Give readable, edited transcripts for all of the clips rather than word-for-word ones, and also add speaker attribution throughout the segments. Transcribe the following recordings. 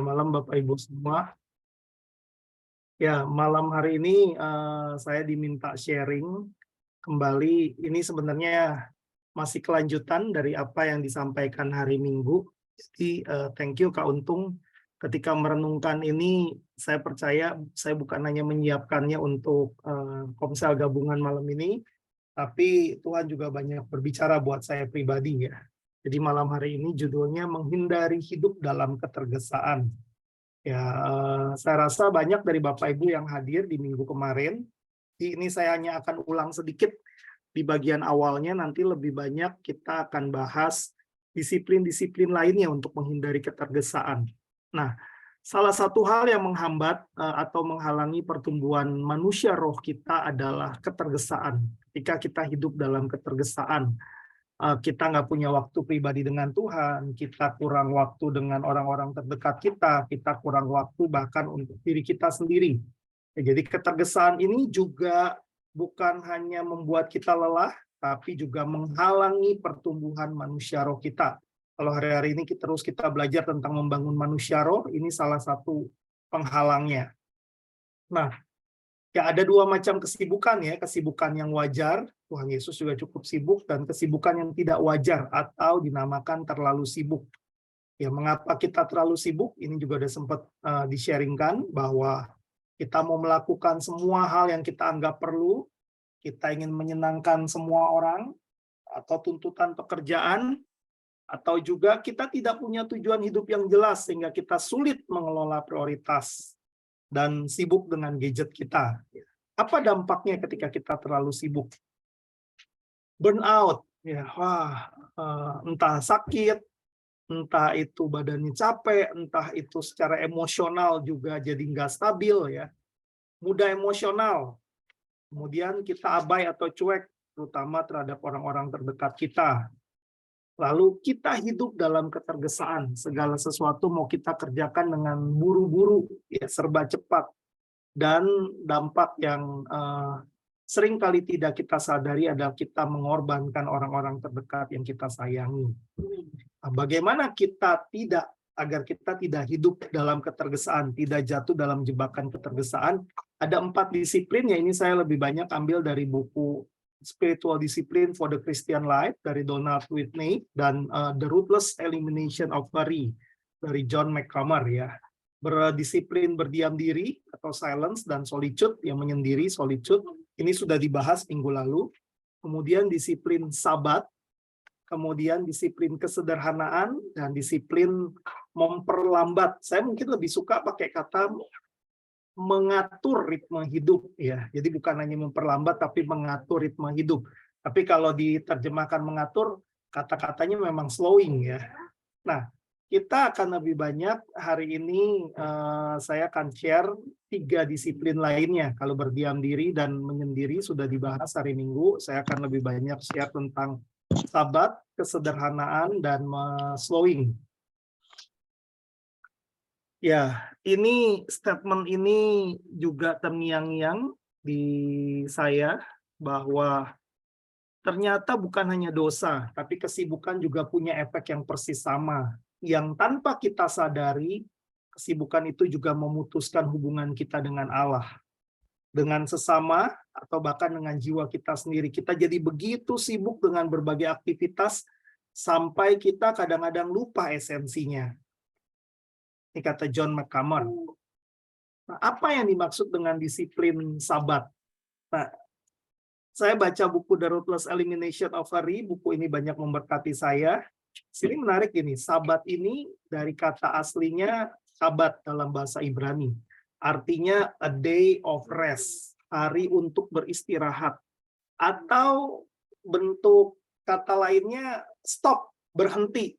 Speaker 1: Malam Bapak Ibu semua. Ya, malam hari ini saya diminta sharing kembali. Ini sebenarnya masih kelanjutan dari apa yang disampaikan hari Minggu. Jadi thank you Kak Untung. Ketika merenungkan ini, saya percaya saya bukan hanya menyiapkannya untuk Komsel gabungan malam ini, tapi Tuhan juga banyak berbicara buat saya pribadi ya. Jadi malam hari ini judulnya menghindari hidup dalam ketergesaan. Ya, saya rasa banyak dari Bapak Ibu yang hadir di minggu kemarin. Ini saya hanya akan ulang sedikit di bagian awalnya, nanti lebih banyak kita akan bahas disiplin-disiplin lainnya untuk menghindari ketergesaan. Nah, salah satu hal yang menghambat atau menghalangi pertumbuhan manusia roh kita adalah ketergesaan. Ketika kita hidup dalam ketergesaan, kita nggak punya waktu pribadi dengan Tuhan, kita kurang waktu dengan orang-orang terdekat kita kurang waktu bahkan untuk diri kita sendiri. Ya, jadi ketergesaan ini juga bukan hanya membuat kita lelah, tapi juga menghalangi pertumbuhan manusia roh kita. Kalau hari-hari ini kita belajar tentang membangun manusia roh, ini salah satu penghalangnya. Nah, ya, ada dua macam kesibukan ya, kesibukan yang wajar, Tuhan Yesus juga cukup sibuk, dan kesibukan yang tidak wajar atau dinamakan terlalu sibuk. Ya, mengapa kita terlalu sibuk? Ini juga udah sempat di-sharingkan bahwa kita mau melakukan semua hal yang kita anggap perlu, kita ingin menyenangkan semua orang, atau tuntutan pekerjaan, atau juga kita tidak punya tujuan hidup yang jelas sehingga kita sulit mengelola prioritas dan sibuk dengan gadget kita. Apa dampaknya ketika kita terlalu sibuk? Burnout, ya, entah sakit, entah itu badannya capek, entah itu secara emosional juga jadi nggak stabil ya, mudah emosional, kemudian kita abai atau cuek, terutama terhadap orang-orang terdekat kita. Lalu kita hidup dalam ketergesaan, segala sesuatu mau kita kerjakan dengan buru-buru, ya, serba cepat. Dan dampak yang sering kali tidak kita sadari adalah kita mengorbankan orang-orang terdekat yang kita sayangi. Nah, bagaimana agar kita tidak hidup dalam ketergesaan, tidak jatuh dalam jebakan ketergesaan? Ada 4 disiplin, ya, ini saya lebih banyak ambil dari buku Spiritual Discipline for the Christian Life dari Donald Whitney dan The Ruthless Elimination of Worry dari John McComber ya. Berdisiplin berdiam diri atau silence dan solitude, yang menyendiri, solitude, ini sudah dibahas minggu lalu. Kemudian disiplin sabat, kemudian disiplin kesederhanaan, dan disiplin memperlambat. Saya mungkin lebih suka pakai kata mengatur ritme hidup ya. Jadi bukan hanya memperlambat tapi mengatur ritme hidup. Tapi kalau diterjemahkan mengatur, kata-katanya memang slowing ya. Nah, kita akan lebih banyak hari ini, saya akan share 3 disiplin lainnya. Kalau berdiam diri dan menyendiri sudah dibahas hari Minggu, saya akan lebih banyak share tentang sabat, kesederhanaan, dan slowing. Ya, ini statement ini juga terngiang-ngiang di saya bahwa ternyata bukan hanya dosa, tapi kesibukan juga punya efek yang persis sama. Yang tanpa kita sadari, kesibukan itu juga memutuskan hubungan kita dengan Allah, dengan sesama, atau bahkan dengan jiwa kita sendiri. Kita jadi begitu sibuk dengan berbagai aktivitas, sampai kita kadang-kadang lupa esensinya. Ini kata John McComber. Nah, apa yang dimaksud dengan disiplin sabat? Nah, saya baca buku The Ruthless Elimination of Worry, buku ini banyak memberkati saya. Sini menarik ini, sabat ini dari kata aslinya sabat dalam bahasa Ibrani. Artinya a day of rest, hari untuk beristirahat. Atau bentuk kata lainnya stop, berhenti.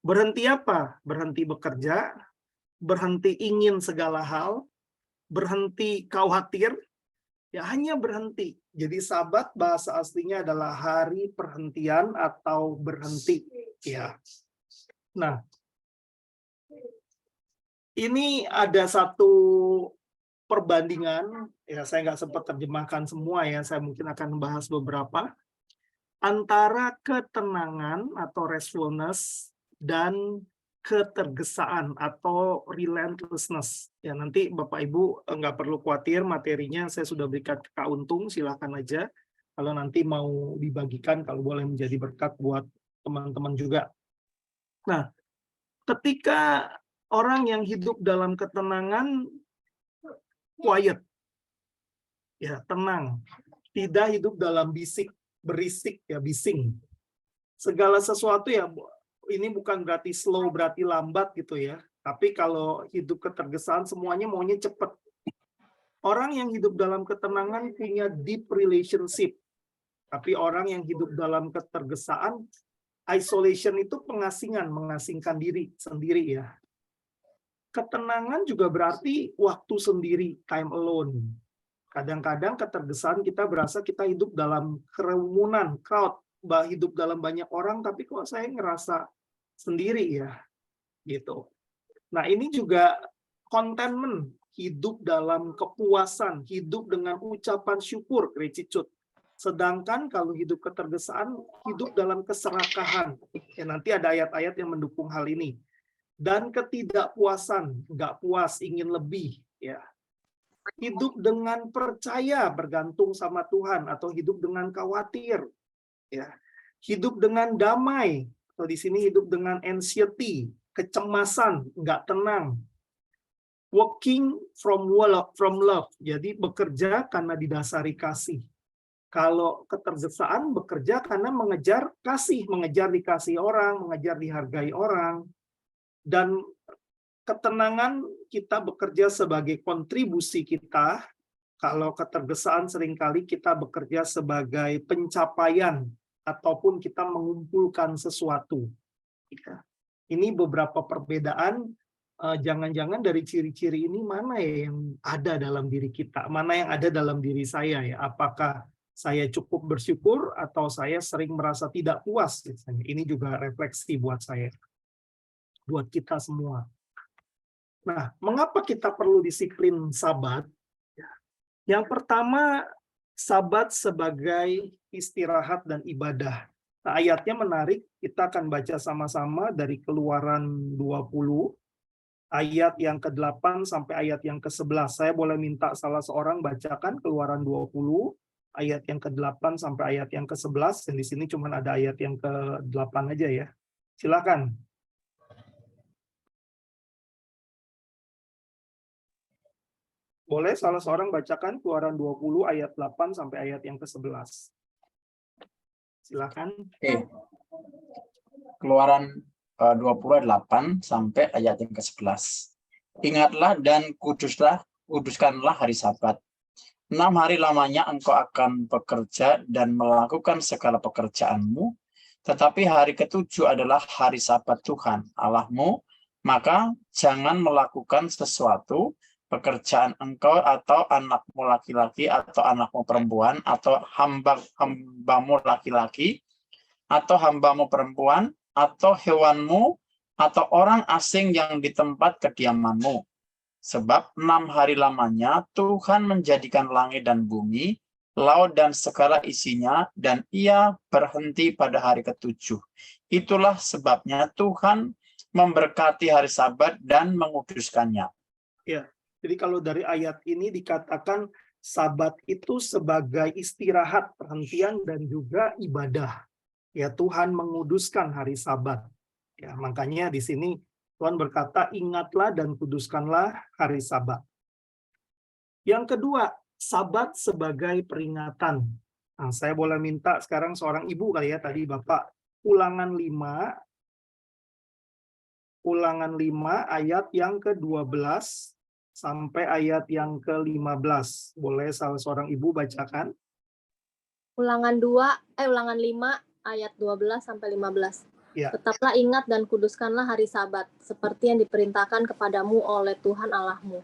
Speaker 1: Berhenti apa? Berhenti bekerja, berhenti ingin segala hal, berhenti khawatir, ya hanya berhenti. Jadi sabat bahasa aslinya adalah hari perhentian atau berhenti. Ya. Nah, ini ada satu perbandingan, ya saya nggak sempat terjemahkan semua ya, saya mungkin akan membahas beberapa, antara ketenangan atau restfulness dan ketergesaan atau relentlessness. Ya, nanti Bapak Ibu nggak perlu khawatir, materinya saya sudah berikan ke Kak Untung, silakan aja. Kalau nanti mau dibagikan, kalau boleh menjadi berkat buat teman-teman juga. Nah, ketika orang yang hidup dalam ketenangan, quiet, ya tenang, tidak hidup dalam berisik, ya bising. Segala sesuatu ya, ini bukan berarti slow, berarti lambat gitu ya. Tapi kalau hidup ketergesaan, semuanya maunya cepat. Orang yang hidup dalam ketenangan punya deep relationship. Tapi orang yang hidup dalam ketergesaan, isolation itu mengasingkan diri sendiri ya. Ketenangan juga berarti waktu sendiri, time alone. Kadang-kadang ketergesaan kita berasa kita hidup dalam kerumunan, crowd, hidup dalam banyak orang, tapi kok saya ngerasa sendiri ya, gitu. Nah, ini juga contentment, hidup dalam kepuasan, hidup dengan ucapan syukur, gratitude. Sedangkan kalau hidup ketergesaan, hidup dalam keserakahan. Ya, nanti ada ayat-ayat yang mendukung hal ini. Dan ketidakpuasan, nggak puas, ingin lebih. Ya. Hidup dengan percaya, bergantung sama Tuhan, atau hidup dengan khawatir. Ya. Hidup dengan damai, atau di sini hidup dengan anxiety, kecemasan, nggak tenang. Working from love, jadi bekerja karena didasari kasih. Kalau ketergesaan, bekerja karena mengejar kasih, mengejar dikasih orang, mengejar dihargai orang. Dan ketenangan kita bekerja sebagai kontribusi kita. Kalau ketergesaan seringkali kita bekerja sebagai pencapaian ataupun kita mengumpulkan sesuatu. Ini beberapa perbedaan. Jangan-jangan dari ciri-ciri ini mana ya yang ada dalam diri kita, mana yang ada dalam diri saya ya. Apakah saya cukup bersyukur atau saya sering merasa tidak puas? Ini juga refleksi buat saya, buat kita semua. Nah, mengapa kita perlu disiplin Sabat? Yang pertama, Sabat sebagai istirahat dan ibadah. Nah, ayatnya menarik, kita akan baca sama-sama dari Keluaran 20, ayat yang ke-8 sampai ayat yang ke-11. Saya boleh minta salah seorang bacakan Keluaran 20, ayat yang ke-8 sampai ayat yang ke-11. Dan di sini cuma ada ayat yang ke-8 aja ya. Silakan. Boleh salah seorang bacakan Keluaran 20 ayat 8 sampai ayat yang ke-11. Silakan.
Speaker 2: Oke. Keluaran 28 sampai ayat yang ke-11. Ingatlah dan kuduskanlah hari Sabat. 6 hari lamanya engkau akan bekerja dan melakukan segala pekerjaanmu, tetapi hari ke-7 adalah hari Sabat Tuhan Allahmu, maka jangan melakukan sesuatu pekerjaan engkau atau anakmu laki-laki atau anakmu perempuan atau hambamu laki-laki atau hambamu perempuan atau hewanmu atau orang asing yang di tempat kediamanmu. Sebab 6 hari lamanya Tuhan menjadikan langit dan bumi, laut dan segala isinya, dan ia berhenti pada hari ke-7. Itulah sebabnya Tuhan memberkati hari Sabat dan menguduskannya.
Speaker 1: Ya. Jadi kalau dari ayat ini dikatakan Sabat itu sebagai istirahat, perhentian, dan juga ibadah. Ya, Tuhan menguduskan hari Sabat. Ya, makanya di sini Tuhan berkata, ingatlah dan kuduskanlah hari Sabat. Yang kedua, Sabat sebagai peringatan. Nah, saya boleh minta sekarang seorang ibu kali ya, tadi Bapak, Ulangan 5 ayat yang ke-12 sampai ayat yang ke-15. Boleh salah seorang ibu bacakan?
Speaker 3: Ulangan 5 ayat 12 sampai 15.
Speaker 1: Ya.
Speaker 3: Tetaplah ingat dan kuduskanlah hari Sabat, seperti yang diperintahkan kepadamu oleh Tuhan Allahmu.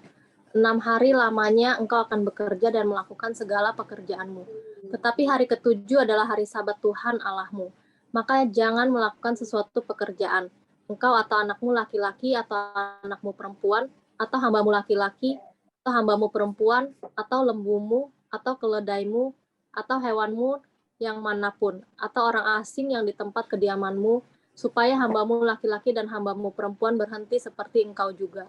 Speaker 3: 6 hari lamanya engkau akan bekerja dan melakukan segala pekerjaanmu. Tetapi hari ke-7 adalah hari Sabat Tuhan Allahmu. Maka jangan melakukan sesuatu pekerjaan. Engkau atau anakmu laki-laki atau anakmu perempuan, atau hambamu laki-laki, atau hambamu perempuan, atau lembumu, atau keledaimu, atau hewanmu yang manapun, atau orang asing yang di tempat kediamanmu, supaya hambamu laki-laki dan hambamu perempuan berhenti seperti engkau juga.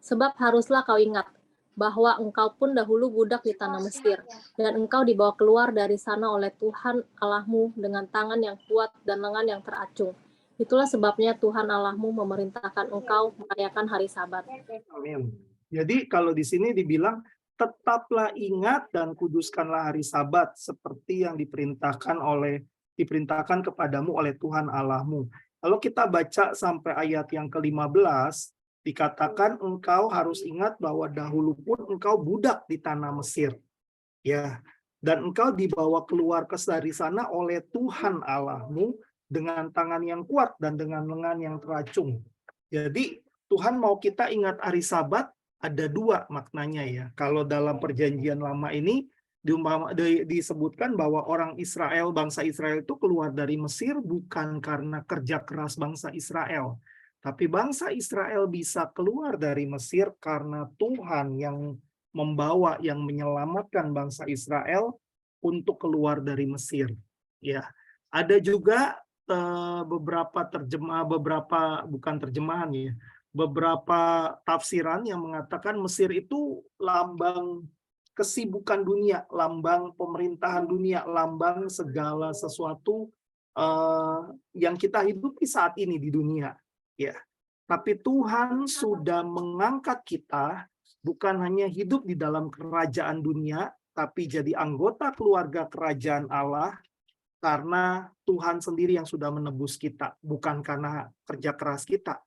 Speaker 3: Sebab haruslah kau ingat bahwa engkau pun dahulu budak di tanah Mesir, dan engkau dibawa keluar dari sana oleh Tuhan Allahmu dengan tangan yang kuat dan lengan yang teracung. Itulah sebabnya Tuhan Allahmu memerintahkan engkau merayakan hari Sabat.
Speaker 1: Amin. Jadi kalau di sini dibilang, tetaplah ingat dan kuduskanlah hari Sabat seperti yang diperintahkan kepadamu oleh Tuhan Allahmu. Kalau kita baca sampai ayat yang ke-15, dikatakan engkau harus ingat bahwa dahulu pun engkau budak di tanah Mesir. Ya, dan engkau dibawa keluar dari sana oleh Tuhan Allahmu dengan tangan yang kuat dan dengan lengan yang teracung. Jadi Tuhan mau kita ingat hari Sabat, ada dua maknanya ya. Kalau dalam perjanjian lama ini disebutkan bahwa orang Israel, bangsa Israel itu keluar dari Mesir bukan karena kerja keras bangsa Israel. Tapi bangsa Israel bisa keluar dari Mesir karena Tuhan yang membawa, yang menyelamatkan bangsa Israel untuk keluar dari Mesir. Ya, ada juga beberapa tafsiran yang mengatakan Mesir itu lambang kesibukan dunia, lambang pemerintahan dunia, lambang segala sesuatu yang kita hidupi saat ini di dunia. Ya, tapi Tuhan sudah mengangkat kita bukan hanya hidup di dalam kerajaan dunia, tapi jadi anggota keluarga kerajaan Allah. Karena Tuhan sendiri yang sudah menebus kita, bukan karena kerja keras kita.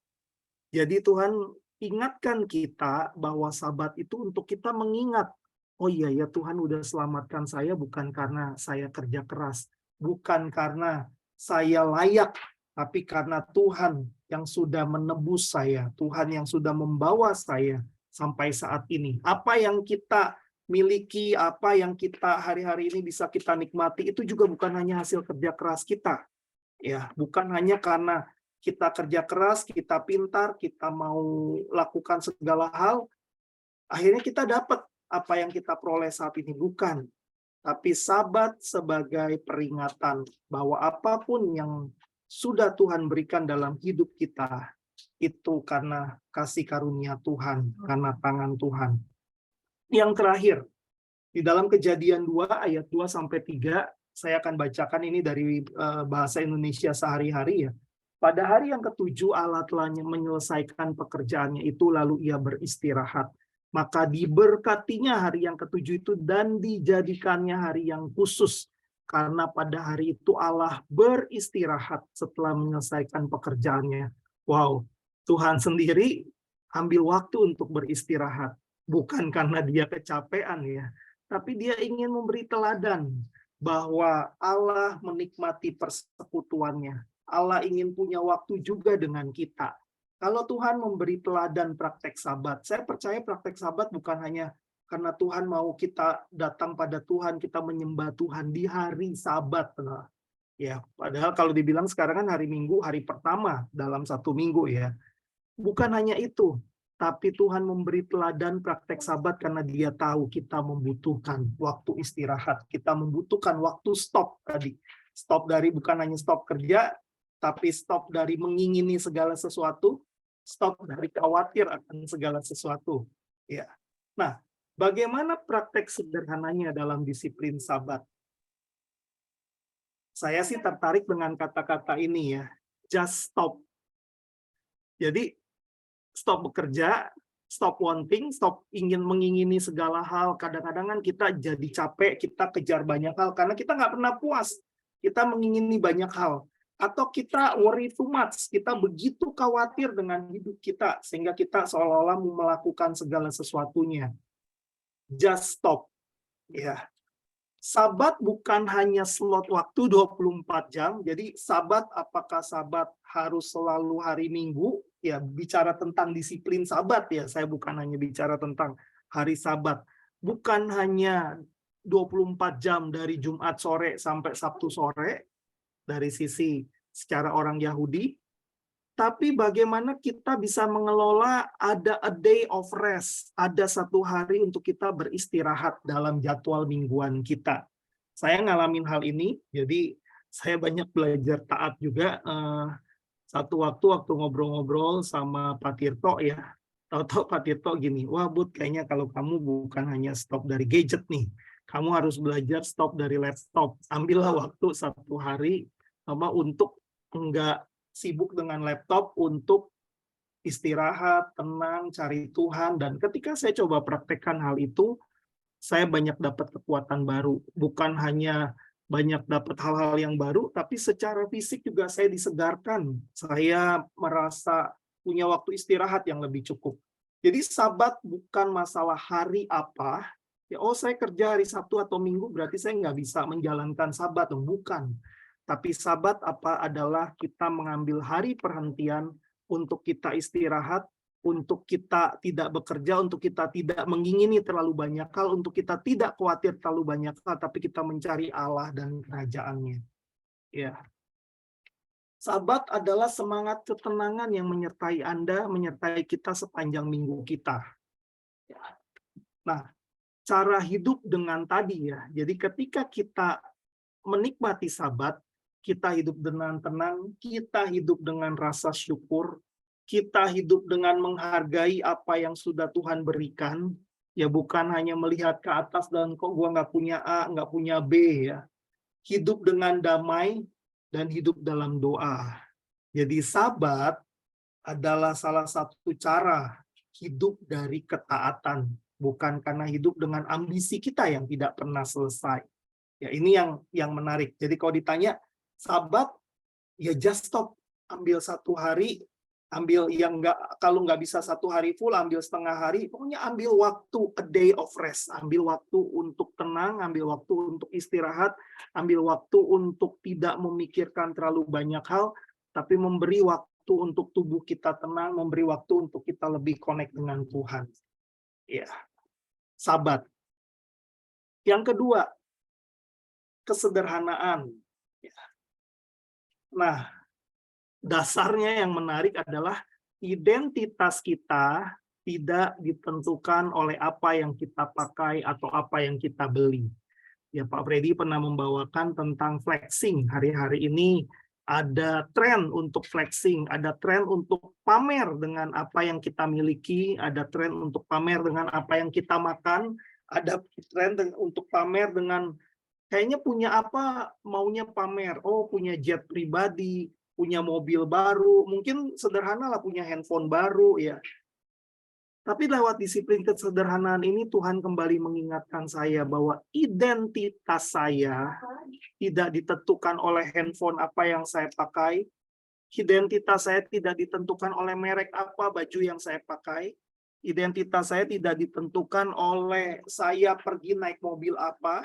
Speaker 1: Jadi Tuhan ingatkan kita bahwa Sabat itu untuk kita mengingat, oh iya ya Tuhan udah selamatkan saya bukan karena saya kerja keras, bukan karena saya layak, tapi karena Tuhan yang sudah menebus saya, Tuhan yang sudah membawa saya sampai saat ini. Apa yang kita miliki, apa yang kita hari-hari ini bisa kita nikmati, itu juga bukan hanya hasil kerja keras kita. Ya, bukan hanya karena kita kerja keras, kita pintar, kita mau lakukan segala hal, akhirnya kita dapat apa yang kita peroleh saat ini. Bukan. Tapi Sabat sebagai peringatan bahwa apapun yang sudah Tuhan berikan dalam hidup kita, itu karena kasih karunia Tuhan, karena tangan Tuhan. Yang terakhir, di dalam Kejadian 2 ayat 2-3, saya akan bacakan ini dari bahasa Indonesia sehari-hari ya. Pada hari yang ke-7 Allah telah menyelesaikan pekerjaannya itu lalu ia beristirahat. Maka diberkatinya hari yang ke-7 itu dan dijadikannya hari yang khusus. Karena pada hari itu Allah beristirahat setelah menyelesaikan pekerjaannya. Wow, Tuhan sendiri ambil waktu untuk beristirahat. Bukan karena dia kecapean ya, tapi dia ingin memberi teladan bahwa Allah menikmati persekutuannya. Allah ingin punya waktu juga dengan kita. Kalau Tuhan memberi teladan praktek Sabat, saya percaya praktek Sabat bukan hanya karena Tuhan mau kita datang pada Tuhan, kita menyembah Tuhan di hari Sabat. Ya, padahal kalau dibilang sekarang kan hari Minggu, hari pertama dalam satu minggu ya. Bukan hanya itu, tapi Tuhan memberi teladan praktek Sabat karena dia tahu kita membutuhkan waktu istirahat. Kita membutuhkan waktu stop tadi. Stop dari bukan hanya stop kerja, tapi stop dari mengingini segala sesuatu, stop dari khawatir akan segala sesuatu. Ya. Nah, bagaimana praktek sederhananya dalam disiplin Sabat? Saya sih tertarik dengan kata-kata ini ya, just stop. Jadi, stop bekerja, stop wanting, stop mengingini segala hal. Kadang-kadang kan kita jadi capek, kita kejar banyak hal, karena kita nggak pernah puas. Kita mengingini banyak hal. Atau kita worry too much, kita begitu khawatir dengan hidup kita, sehingga kita seolah-olah melakukan segala sesuatunya. Just stop. Ya. Sabat bukan hanya slot waktu 24 jam, jadi Sabat apakah Sabat harus selalu hari Minggu? Ya, bicara tentang disiplin Sabat ya, saya bukan hanya bicara tentang hari Sabat. Bukan hanya 24 jam dari Jumat sore sampai Sabtu sore, dari sisi secara orang Yahudi, tapi bagaimana kita bisa mengelola ada a day of rest, ada satu hari untuk kita beristirahat dalam jadwal mingguan kita. Saya ngalamin hal ini, jadi saya banyak belajar taat juga. Satu waktu ngobrol-ngobrol sama Pak Tirto ya, tahu-tahu Pak Tirto gini, wah Bud, kayaknya kalau kamu bukan hanya stop dari gadget nih, kamu harus belajar stop dari laptop. Ambillah waktu 1 hari untuk enggak sibuk dengan laptop, untuk istirahat, tenang, cari Tuhan. Dan ketika saya coba praktekkan hal itu, saya banyak dapat kekuatan baru. Bukan hanya banyak dapat hal-hal yang baru, tapi secara fisik juga saya disegarkan. Saya merasa punya waktu istirahat yang lebih cukup. Jadi Sabat bukan masalah hari apa, ya oh saya kerja hari Sabtu atau Minggu, berarti saya nggak bisa menjalankan Sabat. Bukan. Tapi Sabat apa adalah kita mengambil hari perhentian untuk kita istirahat, untuk kita tidak bekerja, untuk kita tidak mengingini terlalu banyak hal, untuk kita tidak khawatir terlalu banyak hal, tapi kita mencari Allah dan kerajaan-Nya. Ya. Sabat adalah semangat ketenangan yang menyertai Anda, menyertai kita sepanjang minggu kita. Ya. Nah, cara hidup dengan tadi ya. Jadi ketika kita menikmati Sabat, kita hidup dengan tenang, kita hidup dengan rasa syukur, kita hidup dengan menghargai apa yang sudah Tuhan berikan, ya bukan hanya melihat ke atas dan kok gua nggak punya A, nggak punya B ya. Hidup dengan damai dan hidup dalam doa. Jadi Sabat adalah salah satu cara hidup dari ketaatan, bukan karena hidup dengan ambisi kita yang tidak pernah selesai. Ya ini yang menarik. Jadi kalau ditanya Sabat, ya just stop, ambil 1 hari. Ambil yang kalau nggak bisa 1 hari full, ambil setengah hari. Pokoknya ambil waktu, a day of rest. Ambil waktu untuk tenang, ambil waktu untuk istirahat, ambil waktu untuk tidak memikirkan terlalu banyak hal, tapi memberi waktu untuk tubuh kita tenang, memberi waktu untuk kita lebih connect dengan Tuhan. Ya, Sabat. Yang kedua, kesederhanaan. Nah, dasarnya yang menarik adalah identitas kita tidak ditentukan oleh apa yang kita pakai atau apa yang kita beli. Ya, Pak Freddy pernah membawakan tentang flexing. Hari-hari ini ada tren untuk flexing, ada tren untuk pamer dengan apa yang kita miliki, ada tren untuk pamer dengan apa yang kita makan, ada tren untuk pamer dengan kayaknya punya apa, maunya pamer. Oh, punya jet pribadi, punya mobil baru, mungkin sederhana lah punya handphone baru ya. Tapi lewat disiplin kesederhanaan ini Tuhan kembali mengingatkan saya bahwa identitas saya tidak ditentukan oleh handphone apa yang saya pakai, identitas saya tidak ditentukan oleh merek apa baju yang saya pakai, identitas saya tidak ditentukan oleh saya pergi naik mobil apa,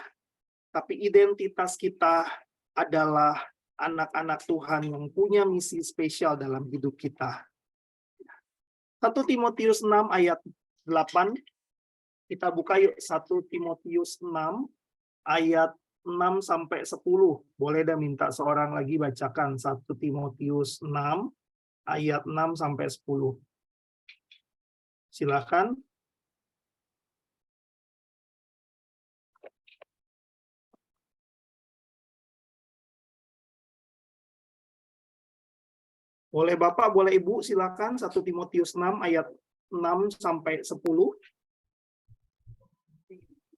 Speaker 1: tapi identitas kita adalah anak-anak Tuhan yang punya misi spesial dalam hidup kita. 1 Timotius 6 ayat 8. Kita buka yuk 1 Timotius 6 ayat 6 sampai 10. Boleh dah minta seorang lagi bacakan 1 Timotius 6 ayat 6 sampai 10. Silakan. Boleh Bapak, boleh Ibu, silakan 1 Timotius 6 ayat 6 sampai 10.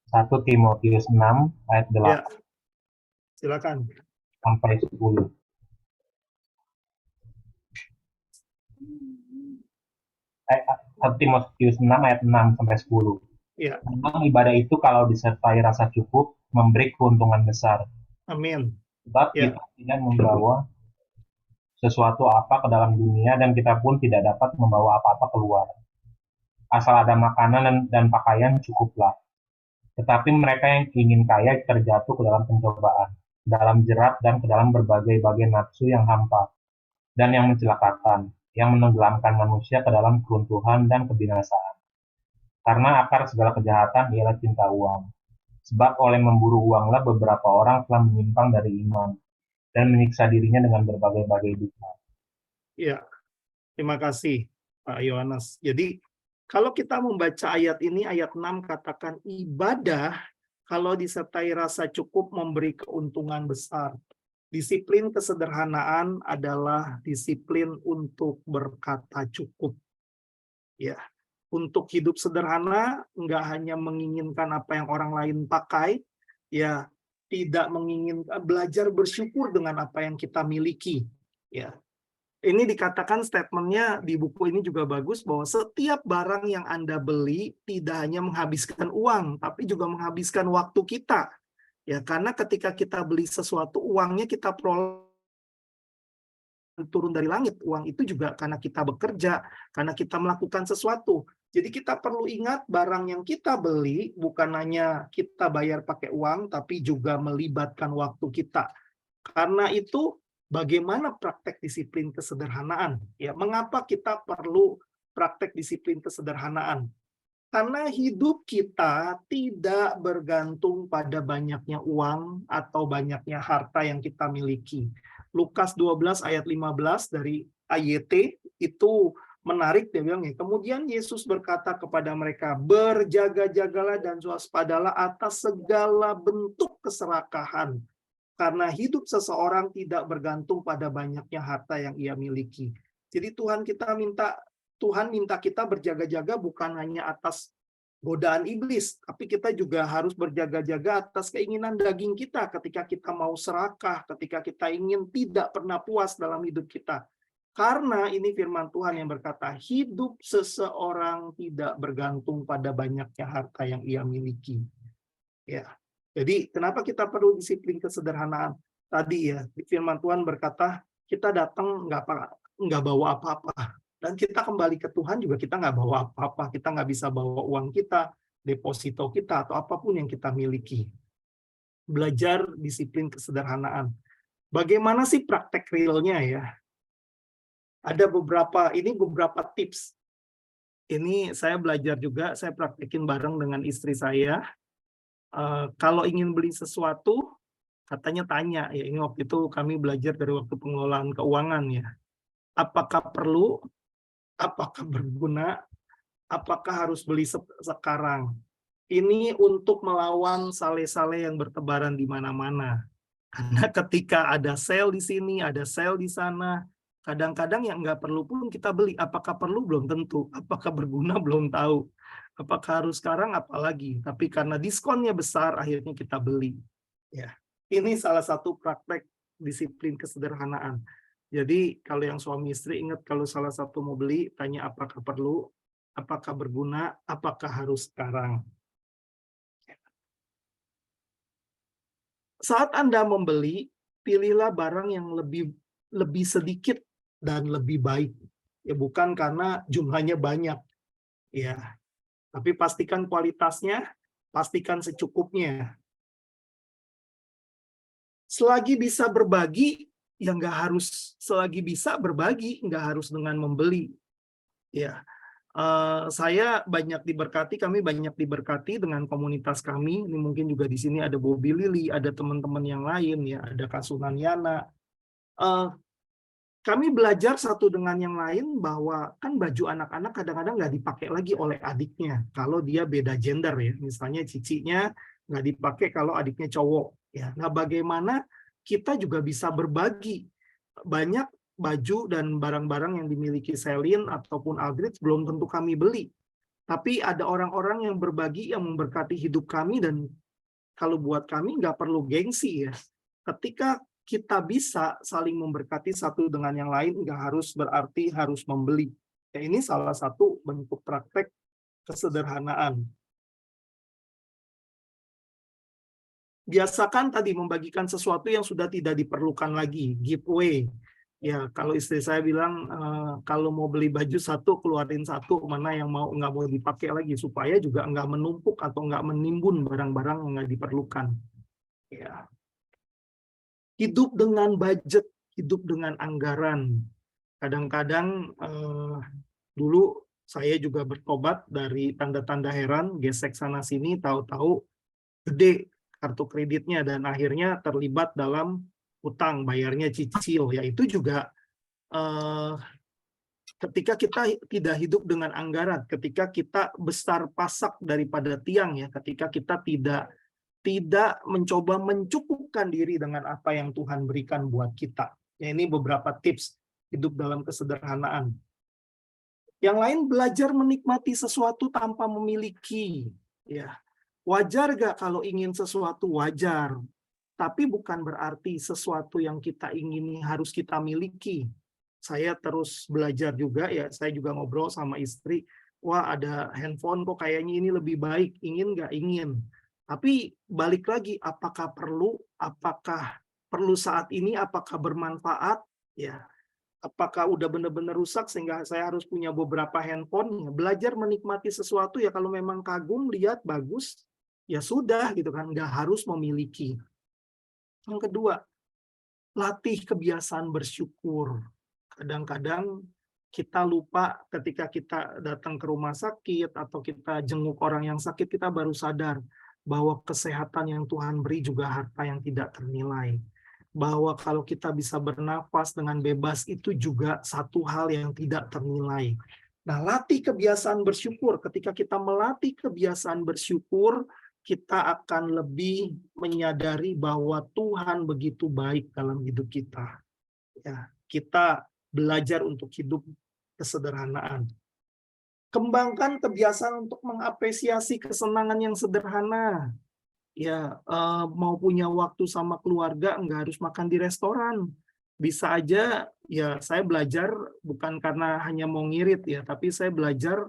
Speaker 4: 1 Timotius 6 ayat 8
Speaker 1: Ya. Silakan.
Speaker 4: sampai 10. Satu Timotius 6 ayat 6 sampai 10.
Speaker 1: Ya.
Speaker 4: Memang ibadah itu kalau disertai rasa cukup memberi keuntungan besar.
Speaker 1: Amin.
Speaker 4: Sebab
Speaker 1: Ya.
Speaker 4: kita tidak membawa sesuatu apa ke dalam dunia dan kita pun tidak dapat membawa apa-apa keluar. Asal ada makanan dan pakaian cukuplah. Tetapi mereka yang ingin kaya terjatuh ke dalam pencobaan, dalam jerat dan ke dalam berbagai-bagai nafsu yang hampa dan yang mencelakakan, yang menenggelamkan manusia ke dalam keruntuhan dan kebinasaan. Karena akar segala kejahatan ialah cinta uang. Sebab oleh memburu uanglah beberapa orang telah menyimpang dari iman dan menyiksa dirinya dengan berbagai-bagai duka.
Speaker 1: Ya, terima kasih Pak Yohanes. Jadi kalau kita membaca ayat ini, ayat 6 katakan ibadah kalau disertai rasa cukup memberi keuntungan besar. Disiplin kesederhanaan adalah disiplin untuk berkata cukup. Ya, untuk hidup sederhana nggak hanya menginginkan apa yang orang lain pakai, ya tidak menginginkan, belajar bersyukur dengan apa yang kita miliki. Ya, ini dikatakan statementnya di buku ini juga bagus bahwa setiap barang yang Anda beli tidak hanya menghabiskan uang, tapi juga menghabiskan waktu kita. Ya, karena ketika kita beli sesuatu, uangnya kita peroleh turun dari langit. Uang itu juga karena kita bekerja, karena kita melakukan sesuatu. Jadi kita perlu ingat barang yang kita beli bukan hanya kita bayar pakai uang, tapi juga melibatkan waktu kita. Karena itu bagaimana praktek disiplin kesederhanaan? Ya, mengapa kita perlu praktek disiplin kesederhanaan? Karena hidup kita tidak bergantung pada banyaknya uang atau banyaknya harta yang kita miliki. Lukas 12 ayat 15 dari AYT itu menarik, dia bilang ya, kemudian Yesus berkata kepada mereka, berjaga-jagalah dan waspadalah atas segala bentuk keserakahan, karena hidup seseorang tidak bergantung pada banyaknya harta yang ia miliki. Jadi Tuhan minta kita berjaga-jaga bukan hanya atas godaan iblis, tapi kita juga harus berjaga-jaga atas keinginan daging kita ketika kita mau serakah, ketika kita ingin tidak pernah puas dalam hidup kita. Karena ini firman Tuhan yang berkata, hidup seseorang tidak bergantung pada banyaknya harta yang ia miliki. Ya. Jadi kenapa kita perlu disiplin kesederhanaan? Tadi ya, firman Tuhan berkata, kita datang nggak bawa apa-apa. Dan kita kembali ke Tuhan juga kita nggak bawa apa-apa. Kita nggak bisa bawa uang kita, deposito kita, atau apapun yang kita miliki. Belajar disiplin kesederhanaan. Bagaimana sih praktek realnya ya? Ada beberapa tips. Ini saya belajar juga, saya praktekin bareng dengan istri saya. Kalau ingin beli sesuatu, katanya tanya. Ya, ini waktu itu kami belajar dari waktu pengelolaan keuangan ya. Apakah perlu? Apakah berguna? Apakah harus beli sekarang? Ini untuk melawan sale-sale yang bertebaran di mana-mana. Karena ketika ada sale di sini, ada sale di sana, kadang-kadang yang nggak perlu pun kita beli. Apakah perlu? Belum tentu. Apakah berguna? Belum tahu. Apakah harus sekarang? Apalagi. Tapi karena diskonnya besar, akhirnya kita beli. Ya, ini salah satu praktek disiplin kesederhanaan. Jadi kalau yang suami istri ingat kalau salah satu mau beli, tanya apakah perlu, apakah berguna, apakah harus sekarang. Saat Anda membeli, pilihlah barang yang lebih sedikit dan lebih baik. Ya, bukan karena jumlahnya banyak. Ya, tapi pastikan kualitasnya, pastikan secukupnya. Selagi bisa berbagi, ya nggak harus selagi bisa berbagi, nggak harus dengan membeli. Ya, saya banyak diberkati, kami banyak diberkati dengan komunitas kami. Ini mungkin juga di sini ada Bobby Lily, ada teman-teman yang lain ya, ada Kasunan Yana. Kami belajar satu dengan yang lain bahwa kan baju anak-anak kadang-kadang nggak dipakai lagi oleh adiknya kalau dia beda gender ya. Misalnya cicinya nggak dipakai kalau adiknya cowok. Ya, nah bagaimana kita juga bisa berbagi banyak baju dan barang-barang yang dimiliki Selin ataupun Aldrich belum tentu kami beli. Tapi ada orang-orang yang berbagi yang memberkati hidup kami dan kalau buat kami nggak perlu gengsi ya. Ketika kita bisa saling memberkati satu dengan yang lain, nggak harus berarti harus membeli. Ya, ini salah satu bentuk praktek kesederhanaan. Biasakan tadi membagikan sesuatu yang sudah tidak diperlukan lagi, giveaway. Ya, kalau istri saya bilang kalau mau beli baju satu keluarin satu, mana yang nggak mau dipakai lagi supaya juga nggak menumpuk atau nggak menimbun barang-barang yang nggak diperlukan. Ya. Hidup dengan budget, hidup dengan anggaran. Kadang-kadang dulu saya juga bertobat dari tanda-tanda heran, gesek sana-sini, tahu-tahu gede kartu kreditnya dan akhirnya terlibat dalam utang, bayarnya cicil. Ya itu juga ketika kita tidak hidup dengan anggaran, ketika kita besar pasak daripada tiang ya, ketika kita tidak tidak mencoba mencukupkan diri dengan apa yang Tuhan berikan buat kita. Ya, ini beberapa tips hidup dalam kesederhanaan. Yang lain, belajar menikmati sesuatu tanpa memiliki. Ya, wajar gak kalau ingin sesuatu? Wajar. Tapi bukan berarti sesuatu yang kita ingini harus kita miliki. Saya terus belajar juga ya, saya juga ngobrol sama istri, wah ada handphone kok kayaknya ini lebih baik, ingin nggak? Ingin. Tapi balik lagi, apakah perlu saat ini, apakah bermanfaat? Ya, apakah udah benar-benar rusak sehingga saya harus punya beberapa handphone? Ya, belajar menikmati sesuatu ya, kalau memang kagum, lihat bagus, ya sudah gitu kan, nggak harus memiliki. Yang kedua, latih kebiasaan bersyukur. Kadang-kadang kita lupa ketika kita datang ke rumah sakit atau kita jenguk orang yang sakit, kita baru sadar bahwa kesehatan yang Tuhan beri juga harta yang tidak ternilai. Bahwa kalau kita bisa bernafas dengan bebas itu juga satu hal yang tidak ternilai. Nah, latih kebiasaan bersyukur. Ketika kita melatih kebiasaan bersyukur, kita akan lebih menyadari bahwa Tuhan begitu baik dalam hidup kita. Ya, kita belajar untuk hidup kesederhanaan. Kembangkan kebiasaan untuk mengapresiasi kesenangan yang sederhana. Ya, mau punya waktu sama keluarga, nggak harus makan di restoran. Bisa aja, ya saya belajar bukan karena hanya mau ngirit ya, tapi saya belajar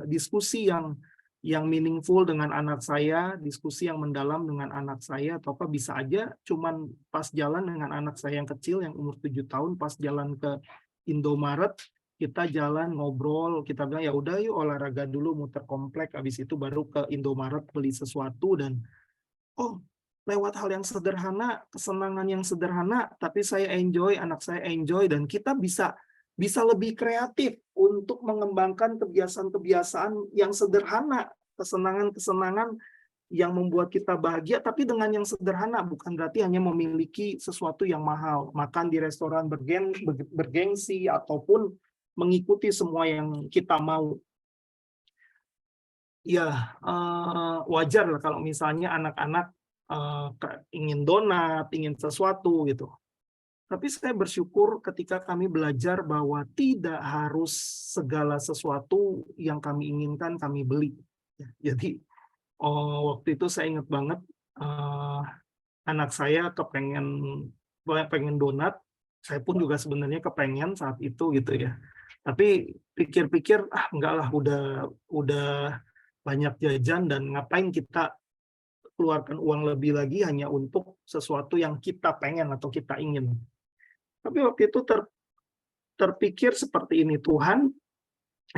Speaker 1: diskusi yang meaningful dengan anak saya, diskusi yang mendalam dengan anak saya, atau bisa aja cuman pas jalan dengan anak saya yang kecil yang umur 7 tahun, pas jalan ke Indomaret, kita jalan ngobrol, kita bilang ya udah yuk olahraga dulu, muter komplek, habis itu baru ke Indomaret beli sesuatu, dan oh lewat hal yang sederhana, kesenangan yang sederhana, tapi saya enjoy, anak saya enjoy, dan kita bisa lebih kreatif untuk mengembangkan kebiasaan-kebiasaan yang sederhana, kesenangan-kesenangan yang membuat kita bahagia, tapi dengan yang sederhana, bukan berarti hanya memiliki sesuatu yang mahal, makan di restoran bergengsi, ataupun mengikuti semua yang kita mau. Ya, wajar lah kalau misalnya anak-anak ingin donat, ingin sesuatu gitu. Tapi saya bersyukur ketika kami belajar bahwa tidak harus segala sesuatu yang kami inginkan kami beli. Jadi waktu itu saya ingat banget anak saya pengen donat, saya pun juga sebenarnya kepengen saat itu gitu ya. Tapi pikir-pikir enggak lah, udah banyak jajan dan ngapain kita keluarkan uang lebih lagi hanya untuk sesuatu yang kita pengen atau kita ingin. Tapi waktu itu terpikir seperti ini, Tuhan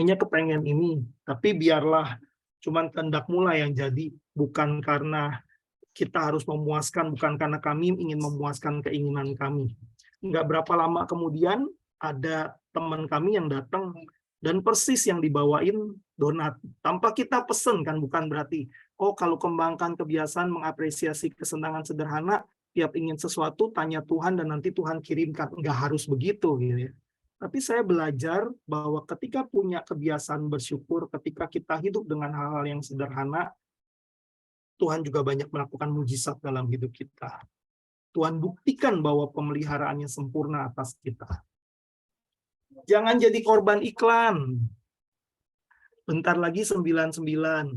Speaker 1: hanya kepengen ini, tapi biarlah cuman kehendak-Mu lah yang jadi, bukan karena kita harus memuaskan, bukan karena kami ingin memuaskan keinginan kami. Enggak berapa lama kemudian ada teman kami yang datang dan persis yang dibawain donat. Tanpa kita pesen kan, bukan berarti, oh kalau kembangkan kebiasaan mengapresiasi kesenangan sederhana, tiap ingin sesuatu tanya Tuhan dan nanti Tuhan kirimkan. Enggak harus begitu gitu ya. Tapi saya belajar bahwa ketika punya kebiasaan bersyukur, ketika kita hidup dengan hal-hal yang sederhana, Tuhan juga banyak melakukan mujizat dalam hidup kita. Tuhan buktikan bahwa pemeliharaannya sempurna atas kita. Jangan jadi korban iklan. Bentar lagi 99,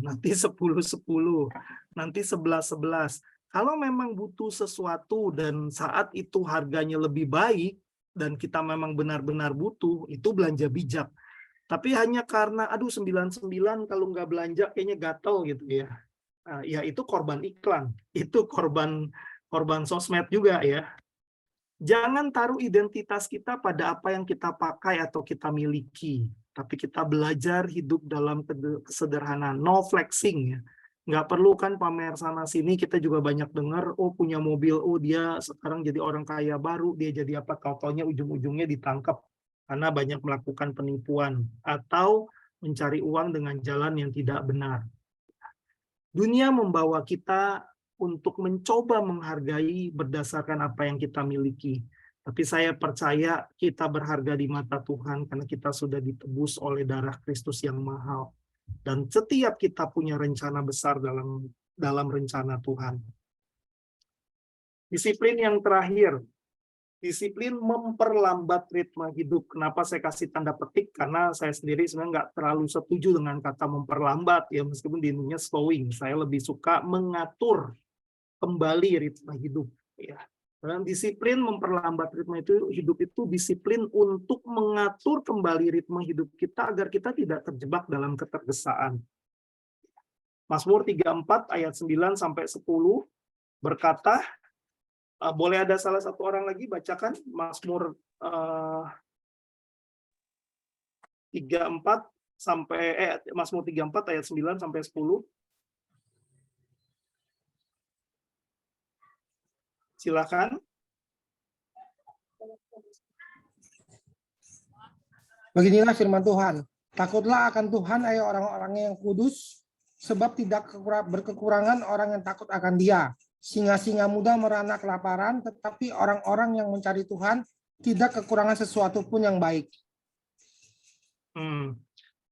Speaker 1: nanti 10-10, nanti 11-11. Kalau memang butuh sesuatu dan saat itu harganya lebih baik, dan kita memang benar-benar butuh, itu belanja bijak. Tapi hanya karena, 99 kalau nggak belanja kayaknya gatel gitu ya. Ya itu korban iklan, itu korban sosmed juga ya. Jangan taruh identitas kita pada apa yang kita pakai atau kita miliki, tapi kita belajar hidup dalam kesederhanaan, no flexing ya. Nggak perlu kan pamer sana sini, kita juga banyak dengar, oh punya mobil, oh dia sekarang jadi orang kaya baru, dia jadi apa, taunya ujung-ujungnya ditangkap karena banyak melakukan penipuan atau mencari uang dengan jalan yang tidak benar. Dunia membawa kita untuk mencoba menghargai berdasarkan apa yang kita miliki. Tapi saya percaya kita berharga di mata Tuhan karena kita sudah ditebus oleh darah Kristus yang mahal. Dan setiap kita punya rencana besar dalam rencana Tuhan. Disiplin yang terakhir, disiplin memperlambat ritme hidup. Kenapa saya kasih tanda petik? Karena saya sendiri sebenarnya nggak terlalu setuju dengan kata memperlambat, ya meskipun di Indonesia slowing. Saya lebih suka mengatur kembali ritme hidup. Ya. Dan disiplin memperlambat ritme hidup itu disiplin untuk mengatur kembali ritme hidup kita agar kita tidak terjebak dalam ketergesaan. Mazmur 34 ayat 9 sampai 10 berkata, boleh ada salah satu orang lagi bacakan Mazmur 34 sampai Mazmur 34 ayat 9 sampai 10. Silakan.
Speaker 5: Beginilah firman Tuhan. Takutlah akan Tuhan, hai orang-orang yang kudus, sebab tidak berkekurangan orang yang takut akan Dia. Singa-singa muda merana kelaparan, tetapi orang-orang yang mencari Tuhan tidak kekurangan sesuatu pun yang baik.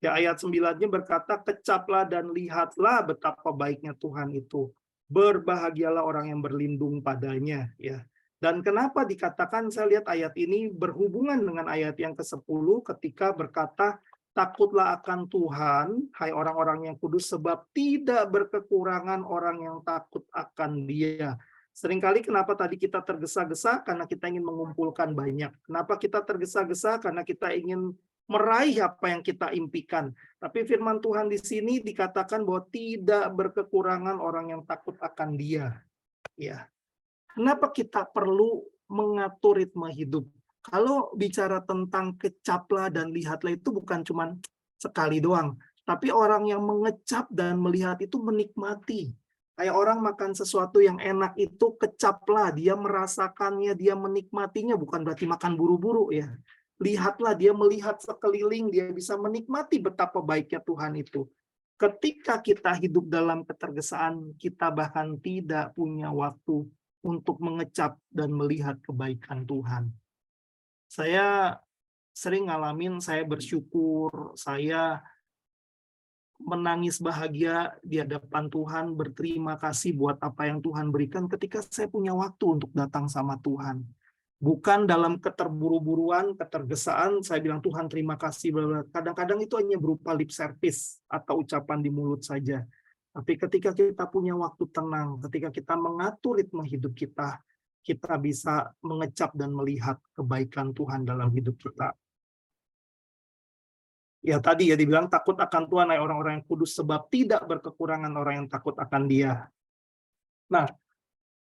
Speaker 1: Ya, ayat 9-nya berkata, kecaplah dan lihatlah betapa baiknya Tuhan itu. Berbahagialah orang yang berlindung padanya. Ya. Dan kenapa dikatakan, saya lihat ayat ini berhubungan dengan ayat yang ke-10 ketika berkata, takutlah akan Tuhan, hai orang-orang yang kudus, sebab tidak berkekurangan orang yang takut akan Dia. Seringkali kenapa tadi kita tergesa-gesa? Karena kita ingin mengumpulkan banyak. Kenapa kita tergesa-gesa? Karena kita ingin meraih apa yang kita impikan. Tapi firman Tuhan di sini dikatakan bahwa tidak berkekurangan orang yang takut akan Dia. Ya. Kenapa kita perlu mengatur ritme hidup? Kalau bicara tentang kecaplah dan lihatlah itu bukan cuma sekali doang. Tapi orang yang mengecap dan melihat itu menikmati. Kayak orang makan sesuatu yang enak itu kecaplah, dia merasakannya, dia menikmatinya, bukan berarti makan buru-buru ya. Lihatlah, dia melihat sekeliling, dia bisa menikmati betapa baiknya Tuhan itu. Ketika kita hidup dalam ketergesaan, kita bahkan tidak punya waktu untuk mengecap dan melihat kebaikan Tuhan. Saya sering ngalamin, saya bersyukur, saya menangis bahagia di hadapan Tuhan, berterima kasih buat apa yang Tuhan berikan ketika saya punya waktu untuk datang sama Tuhan. Bukan dalam keterburu-buruan, ketergesaan, saya bilang Tuhan terima kasih. Kadang-kadang itu hanya berupa lip service atau ucapan di mulut saja. Tapi ketika kita punya waktu tenang, ketika kita mengatur ritme hidup kita bisa mengecap dan melihat kebaikan Tuhan dalam hidup kita. Ya tadi ya dibilang takut akan Tuhan, hai orang-orang yang kudus, sebab tidak berkekurangan orang yang takut akan Dia. Nah,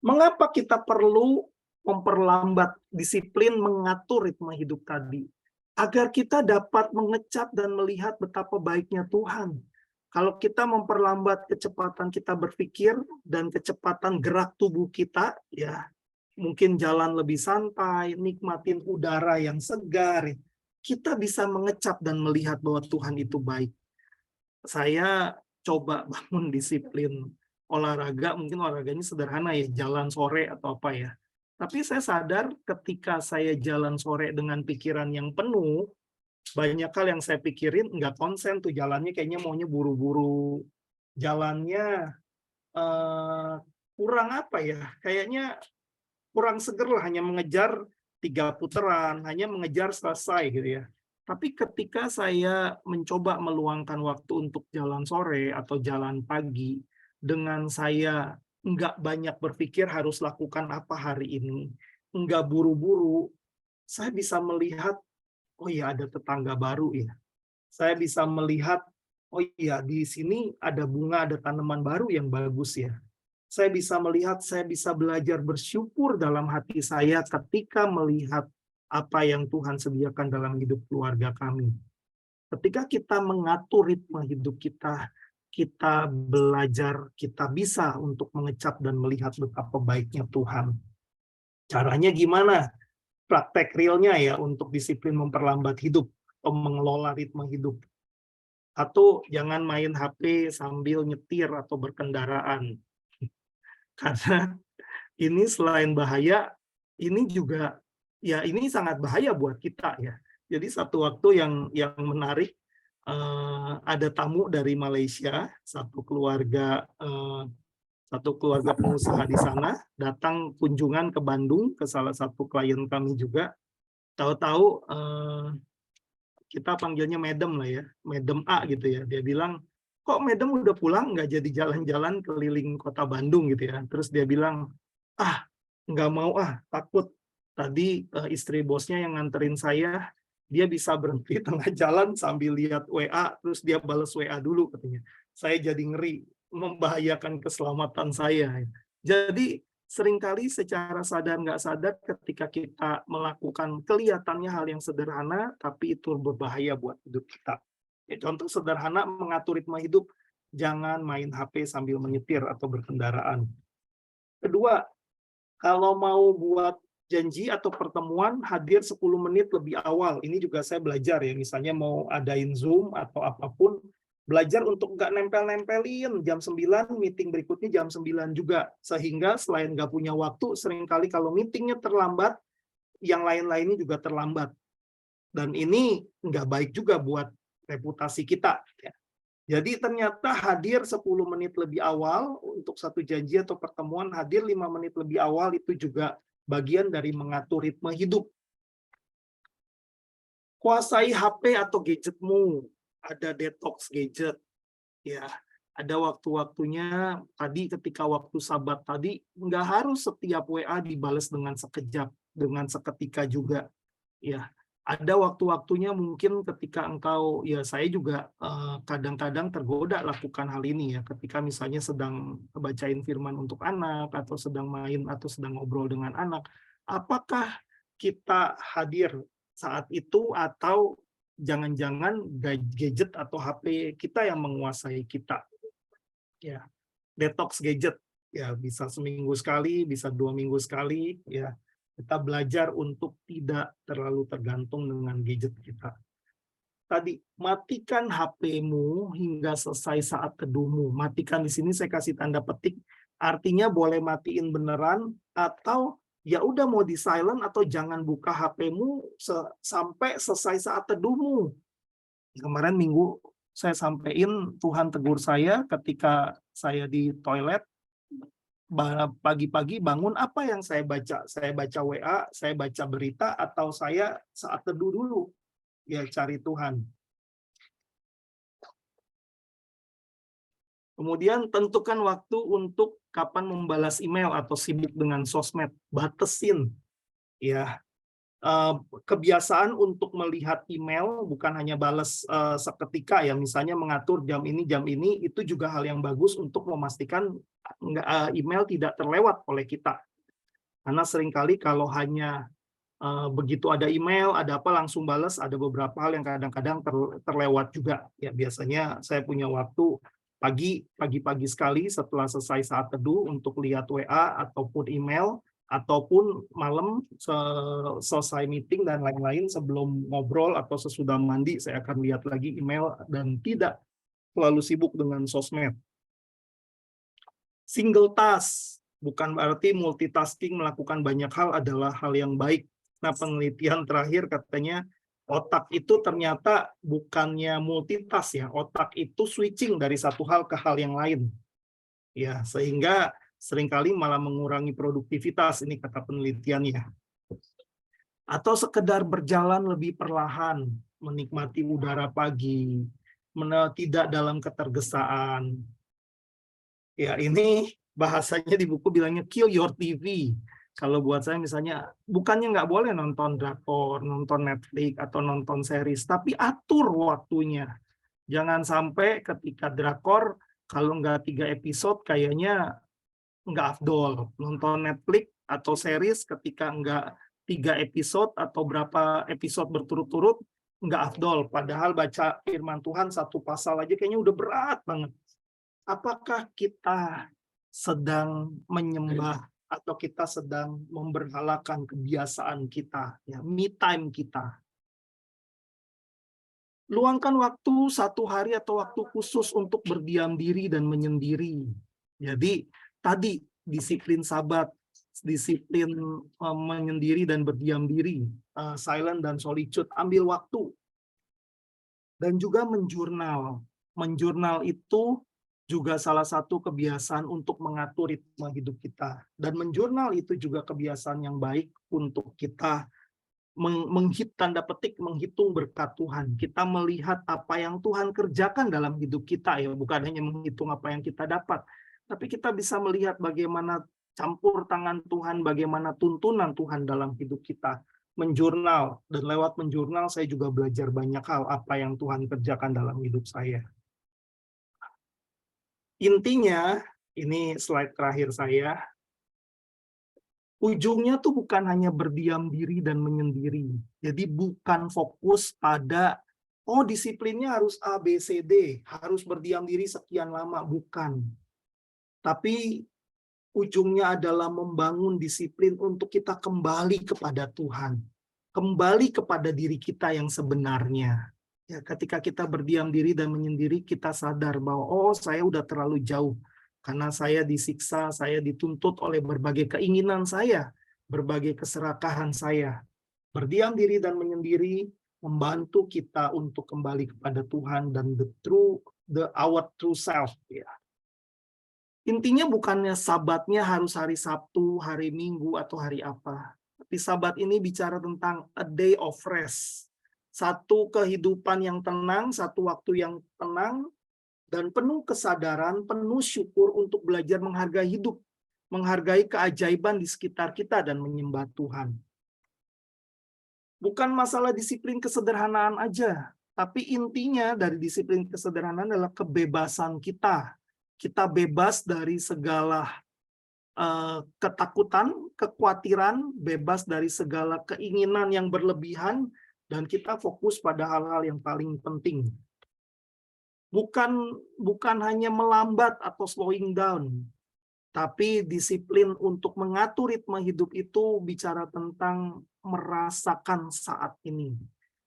Speaker 1: mengapa kita perlu memperlambat disiplin mengatur ritme hidup tadi? Agar kita dapat mengecap dan melihat betapa baiknya Tuhan. Kalau kita memperlambat kecepatan kita berpikir dan kecepatan gerak tubuh kita, ya mungkin jalan lebih santai, nikmatin udara yang segar, kita bisa mengecap dan melihat bahwa Tuhan itu baik. Saya coba bangun disiplin olahraga, mungkin olahraganya sederhana ya, jalan sore atau apa ya. Tapi saya sadar ketika saya jalan sore dengan pikiran yang penuh, banyak hal yang saya pikirin nggak konsen tuh, jalannya kayaknya maunya buru-buru, jalannya kurang apa ya, kayaknya kurang seger lah, hanya mengejar 3 putaran, hanya mengejar selesai gitu ya. Tapi ketika saya mencoba meluangkan waktu untuk jalan sore atau jalan pagi, dengan saya nggak banyak berpikir harus lakukan apa hari ini, nggak buru-buru, saya bisa melihat, oh iya ada tetangga baru ya. Saya bisa melihat, oh iya di sini ada bunga, ada tanaman baru yang bagus ya. Saya bisa melihat, saya bisa belajar bersyukur dalam hati saya ketika melihat apa yang Tuhan sediakan dalam hidup keluarga kami. Ketika kita mengatur ritme hidup kita belajar, kita bisa untuk mengecap dan melihat betapa baiknya Tuhan. Caranya gimana? Praktek realnya ya untuk disiplin memperlambat hidup atau mengelola ritme hidup. Atau jangan main HP sambil nyetir atau berkendaraan. Karena ini selain bahaya, ini juga ya ini sangat bahaya buat kita ya. Jadi satu waktu yang menarik, ada tamu dari Malaysia, satu keluarga satu keluarga pengusaha di sana, datang kunjungan ke Bandung ke salah satu klien kami juga. Tahu-tahu kita panggilnya Madam lah ya, Madam A gitu ya. Dia bilang, kok Madam udah pulang nggak jadi jalan-jalan keliling kota Bandung gitu ya. Terus dia bilang, nggak mau takut. Tadi istri bosnya yang nganterin saya, dia bisa berhenti tengah jalan sambil lihat WA, terus dia balas WA dulu katanya. Saya jadi ngeri, membahayakan keselamatan saya. Jadi seringkali secara sadar nggak sadar ketika kita melakukan kelihatannya hal yang sederhana, tapi itu berbahaya buat hidup kita. Ya, contoh sederhana mengatur ritme hidup, jangan main HP sambil menyetir atau berkendaraan. Kedua, kalau mau buat janji atau pertemuan, hadir 10 menit lebih awal. Ini juga saya belajar ya, misalnya mau adain Zoom atau apapun, belajar untuk nggak nempel-nempelin jam 9, meeting berikutnya jam 9 juga. Sehingga selain nggak punya waktu, seringkali kalau meetingnya terlambat, yang lain-lainnya juga terlambat. Dan ini nggak baik juga buat reputasi kita. Jadi ternyata hadir 10 menit lebih awal untuk satu janji atau pertemuan, hadir 5 menit lebih awal itu juga bagian dari mengatur ritme hidup. Kuasai HP atau gadgetmu. Ada detox gadget, ya. Ada waktu-waktunya. Tadi ketika waktu Sabat tadi, nggak harus setiap WA dibalas dengan sekejap, dengan seketika juga, ya. Ada waktu-waktunya mungkin ketika engkau, ya saya juga kadang-kadang tergoda lakukan hal ini ya. Ketika misalnya sedang bacain firman untuk anak, atau sedang main, atau sedang ngobrol dengan anak. Apakah kita hadir saat itu atau jangan-jangan gadget atau HP kita yang menguasai kita. Ya, detox gadget ya bisa seminggu sekali, bisa 2 minggu sekali ya. Kita belajar untuk tidak terlalu tergantung dengan gadget kita. Tadi matikan HP-mu hingga selesai saat teduhmu. Matikan di sini saya kasih tanda petik, artinya boleh matiin beneran atau ya udah mau di silent atau jangan buka HP-mu sampai selesai saat teduhmu. Kemarin minggu saya sampaikan Tuhan tegur saya ketika saya di toilet, pagi-pagi bangun, apa yang saya baca? Saya baca WA, saya baca berita, atau saya saat teduh dulu? Ya cari Tuhan. Kemudian tentukan waktu untuk kapan membalas email atau sibuk dengan sosmed. Batasin. Ya, kebiasaan untuk melihat email bukan hanya balas seketika ya, misalnya mengatur jam ini itu juga hal yang bagus untuk memastikan email tidak terlewat oleh kita. Karena seringkali kalau hanya begitu ada email, ada apa langsung balas, ada beberapa hal yang kadang-kadang terlewat juga. Ya biasanya saya punya waktu pagi-pagi sekali setelah selesai saat teduh untuk lihat WA ataupun email, ataupun malam selesai meeting dan lain-lain sebelum ngobrol atau sesudah mandi saya akan lihat lagi email dan tidak selalu sibuk dengan sosmed. Single task, bukan berarti multitasking melakukan banyak hal adalah hal yang baik. Nah, penelitian terakhir katanya otak itu ternyata bukannya multitask ya, otak itu switching dari satu hal ke hal yang lain. Ya, sehingga seringkali malah mengurangi produktivitas, ini kata penelitiannya. Atau sekedar berjalan lebih perlahan, menikmati udara pagi, tidak dalam ketergesaan. Ya, ini bahasanya di buku bilangnya kill your TV. Kalau buat saya misalnya, bukannya nggak boleh nonton drakor, nonton Netflix, atau nonton series, tapi atur waktunya. Jangan sampai ketika drakor, kalau nggak 3 episode, kayaknya nggak afdol. Nonton Netflix atau series ketika nggak 3 episode atau berapa episode berturut-turut, nggak afdol. Padahal baca firman Tuhan 1 pasal aja kayaknya udah berat banget. Apakah kita sedang menyembah atau kita sedang memberhalakan kebiasaan kita, ya, me time kita? Luangkan waktu 1 hari atau waktu khusus untuk berdiam diri dan menyendiri. Jadi tadi disiplin Sabat, disiplin menyendiri dan berdiam diri, silent dan solitude, ambil waktu. Dan juga menjurnal. Menjurnal itu juga salah satu kebiasaan untuk mengatur ritme hidup kita. Dan menjurnal itu juga kebiasaan yang baik untuk kita tanda petik menghitung berkat Tuhan. Kita melihat apa yang Tuhan kerjakan dalam hidup kita, ya, bukan hanya menghitung apa yang kita dapat, tapi kita bisa melihat bagaimana campur tangan Tuhan, bagaimana tuntunan Tuhan dalam hidup kita. Menjurnal, dan lewat menjurnal saya juga belajar banyak hal apa yang Tuhan kerjakan dalam hidup saya. Intinya, ini slide terakhir saya, ujungnya tuh bukan hanya berdiam diri dan menyendiri. Jadi bukan fokus pada, oh disiplinnya harus A, B, C, D, harus berdiam diri sekian lama, bukan. Tapi ujungnya adalah membangun disiplin untuk kita kembali kepada Tuhan. Kembali kepada diri kita yang sebenarnya. Ya, ketika kita berdiam diri dan menyendiri, kita sadar bahwa, oh saya udah terlalu jauh. Karena saya disiksa, saya dituntut oleh berbagai keinginan saya, berbagai keserakahan saya. Berdiam diri dan menyendiri membantu kita untuk kembali kepada Tuhan dan our true self. Ya. Intinya bukannya sabatnya harus hari Sabtu, hari Minggu, atau hari apa. Tapi sabat ini bicara tentang a day of rest. Satu kehidupan yang tenang, satu waktu yang tenang, dan penuh kesadaran, penuh syukur untuk belajar menghargai hidup, menghargai keajaiban di sekitar kita, dan menyembah Tuhan. Bukan masalah disiplin kesederhanaan aja, tapi intinya dari disiplin kesederhanaan adalah kebebasan kita. Kita bebas dari segala ketakutan, kekhawatiran, bebas dari segala keinginan yang berlebihan, dan kita fokus pada hal-hal yang paling penting. Bukan hanya melambat atau slowing down, tapi disiplin untuk mengatur ritme hidup itu bicara tentang merasakan saat ini.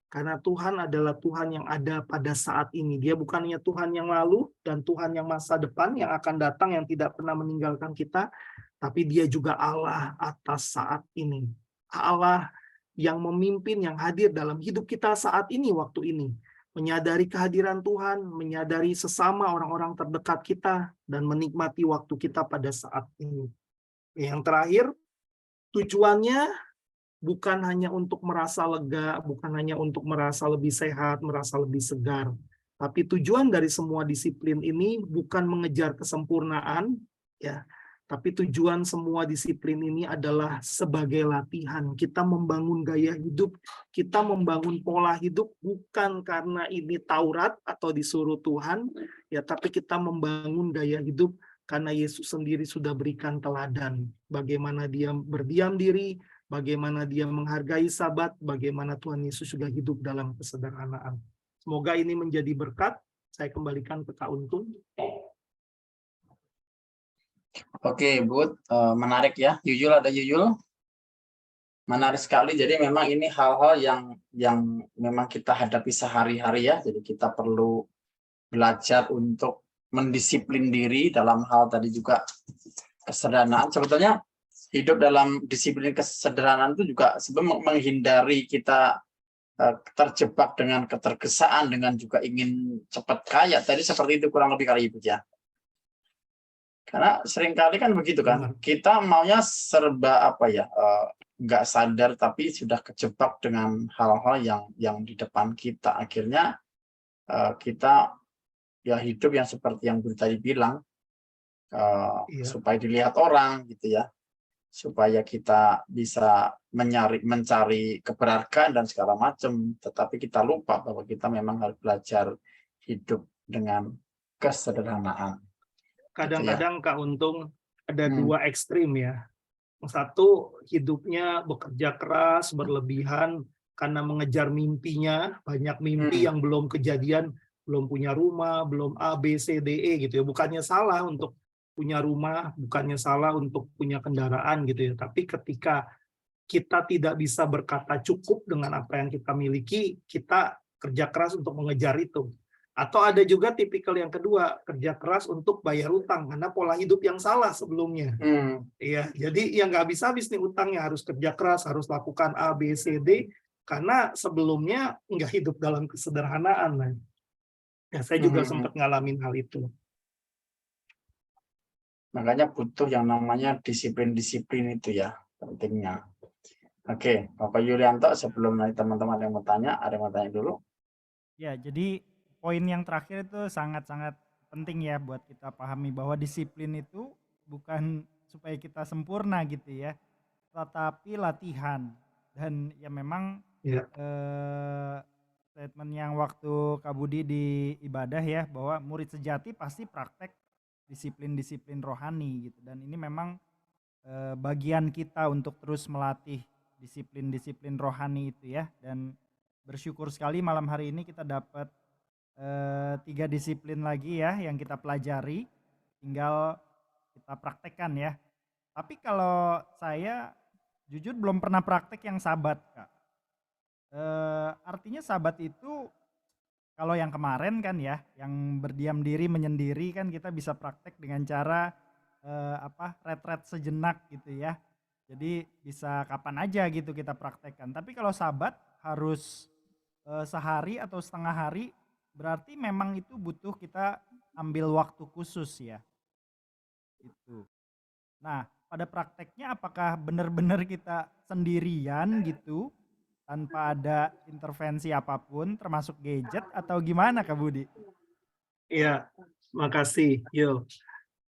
Speaker 1: Karena Tuhan adalah Tuhan yang ada pada saat ini. Dia bukannya Tuhan yang lalu dan Tuhan yang masa depan yang akan datang yang tidak pernah meninggalkan kita, tapi Dia juga Allah atas saat ini. Allah yang memimpin, yang hadir dalam hidup kita saat ini, waktu ini. Menyadari kehadiran Tuhan, menyadari sesama orang-orang terdekat kita, dan menikmati waktu kita pada saat ini. Yang terakhir, tujuannya bukan hanya untuk merasa lega, bukan hanya untuk merasa lebih sehat, merasa lebih segar. Tapi tujuan dari semua disiplin ini bukan mengejar kesempurnaan, ya. Tapi tujuan semua disiplin ini adalah sebagai latihan. Kita membangun gaya hidup, kita membangun pola hidup bukan karena ini Taurat atau disuruh Tuhan, ya, tapi kita membangun gaya hidup karena Yesus sendiri sudah berikan teladan. Bagaimana Dia berdiam diri, bagaimana Dia menghargai Sabat, bagaimana Tuhan Yesus juga hidup dalam kesederhanaan. Semoga ini menjadi berkat. Saya kembalikan ke Kak Untung.
Speaker 2: Oke, Bud, menarik ya. Yuyul, ada Yuyul? Menarik sekali. Jadi memang ini hal-hal yang memang kita hadapi sehari-hari ya. Jadi kita perlu belajar untuk mendisiplin diri dalam hal tadi juga kesederhanaan. Sebetulnya hidup dalam disiplin kesederhanaan itu juga sebenarnya menghindari kita terjebak dengan ketergesaan, dengan juga ingin cepat kaya. Tadi seperti itu kurang lebih kali Ibu ya. Karena seringkali kan begitu kan, kita maunya serba apa ya, nggak sadar tapi sudah kejebak dengan hal-hal yang di depan kita. Akhirnya kita ya hidup yang seperti yang Bu tadi bilang, supaya dilihat orang gitu ya, supaya kita bisa mencari keberhargaan dan segala macam. Tetapi kita lupa bahwa kita memang harus belajar hidup dengan kesederhanaan.
Speaker 1: Kadang-kadang Kak Untung ada dua ekstrim ya. Yang satu hidupnya bekerja keras, berlebihan karena mengejar mimpinya, banyak mimpi yang belum kejadian, belum punya rumah, belum A, B, C, D, E gitu ya. Bukannya salah untuk punya rumah, bukannya salah untuk punya kendaraan gitu ya. Tapi ketika kita tidak bisa berkata cukup dengan apa yang kita miliki, kita kerja keras untuk mengejar itu. Atau ada juga tipikal yang kedua, kerja keras untuk bayar utang karena pola hidup yang salah sebelumnya. Iya, jadi yang nggak habis-habis nih utangnya, harus kerja keras, harus lakukan A, B, C, D karena sebelumnya nggak hidup dalam kesederhanaan. Ya, saya juga sempat ngalamin hal itu.
Speaker 2: Makanya butuh yang namanya disiplin-disiplin itu ya, pentingnya. Oke, Bapak Yulianto, sebelum nanti teman-teman yang mau tanya, ada yang mau tanya dulu?
Speaker 6: Ya, jadi poin yang terakhir itu sangat-sangat penting ya buat kita pahami bahwa disiplin itu bukan supaya kita sempurna gitu ya, tetapi latihan. Dan ya memang
Speaker 1: Ya.
Speaker 6: statement yang waktu Kak Budi di ibadah ya, bahwa murid sejati pasti praktek disiplin-disiplin rohani gitu. Dan ini memang bagian kita untuk terus melatih disiplin-disiplin rohani itu ya. Dan bersyukur sekali malam hari ini kita dapat 3 disiplin lagi ya yang kita pelajari, tinggal kita praktekkan ya. Tapi kalau saya jujur belum pernah praktek yang sabat, Kak. Artinya sabat itu kalau yang kemarin kan ya, yang berdiam diri menyendiri kan kita bisa praktek dengan cara retret sejenak gitu ya. Jadi bisa kapan aja gitu kita praktekkan. Tapi kalau sabat harus sehari atau setengah hari, berarti memang itu butuh kita ambil waktu khusus ya. Itu. Nah, pada prakteknya apakah benar-benar kita sendirian gitu tanpa ada intervensi apapun termasuk gadget atau gimana Kak Budi?
Speaker 1: Iya, makasih. Yo.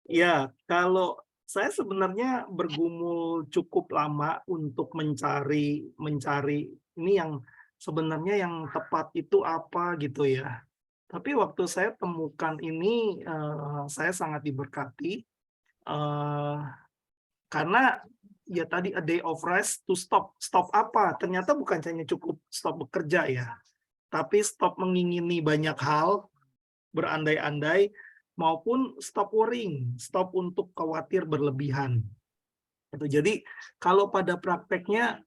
Speaker 1: Ya, kalau saya sebenarnya bergumul cukup lama untuk mencari ini yang sebenarnya yang tepat itu apa gitu ya. Tapi waktu saya temukan ini, saya sangat diberkati, karena ya tadi a day of rest to stop. Stop apa? Ternyata bukan hanya cukup stop bekerja ya, tapi stop mengingini banyak hal, berandai-andai, maupun stop worrying, stop untuk khawatir berlebihan. Jadi kalau pada prakteknya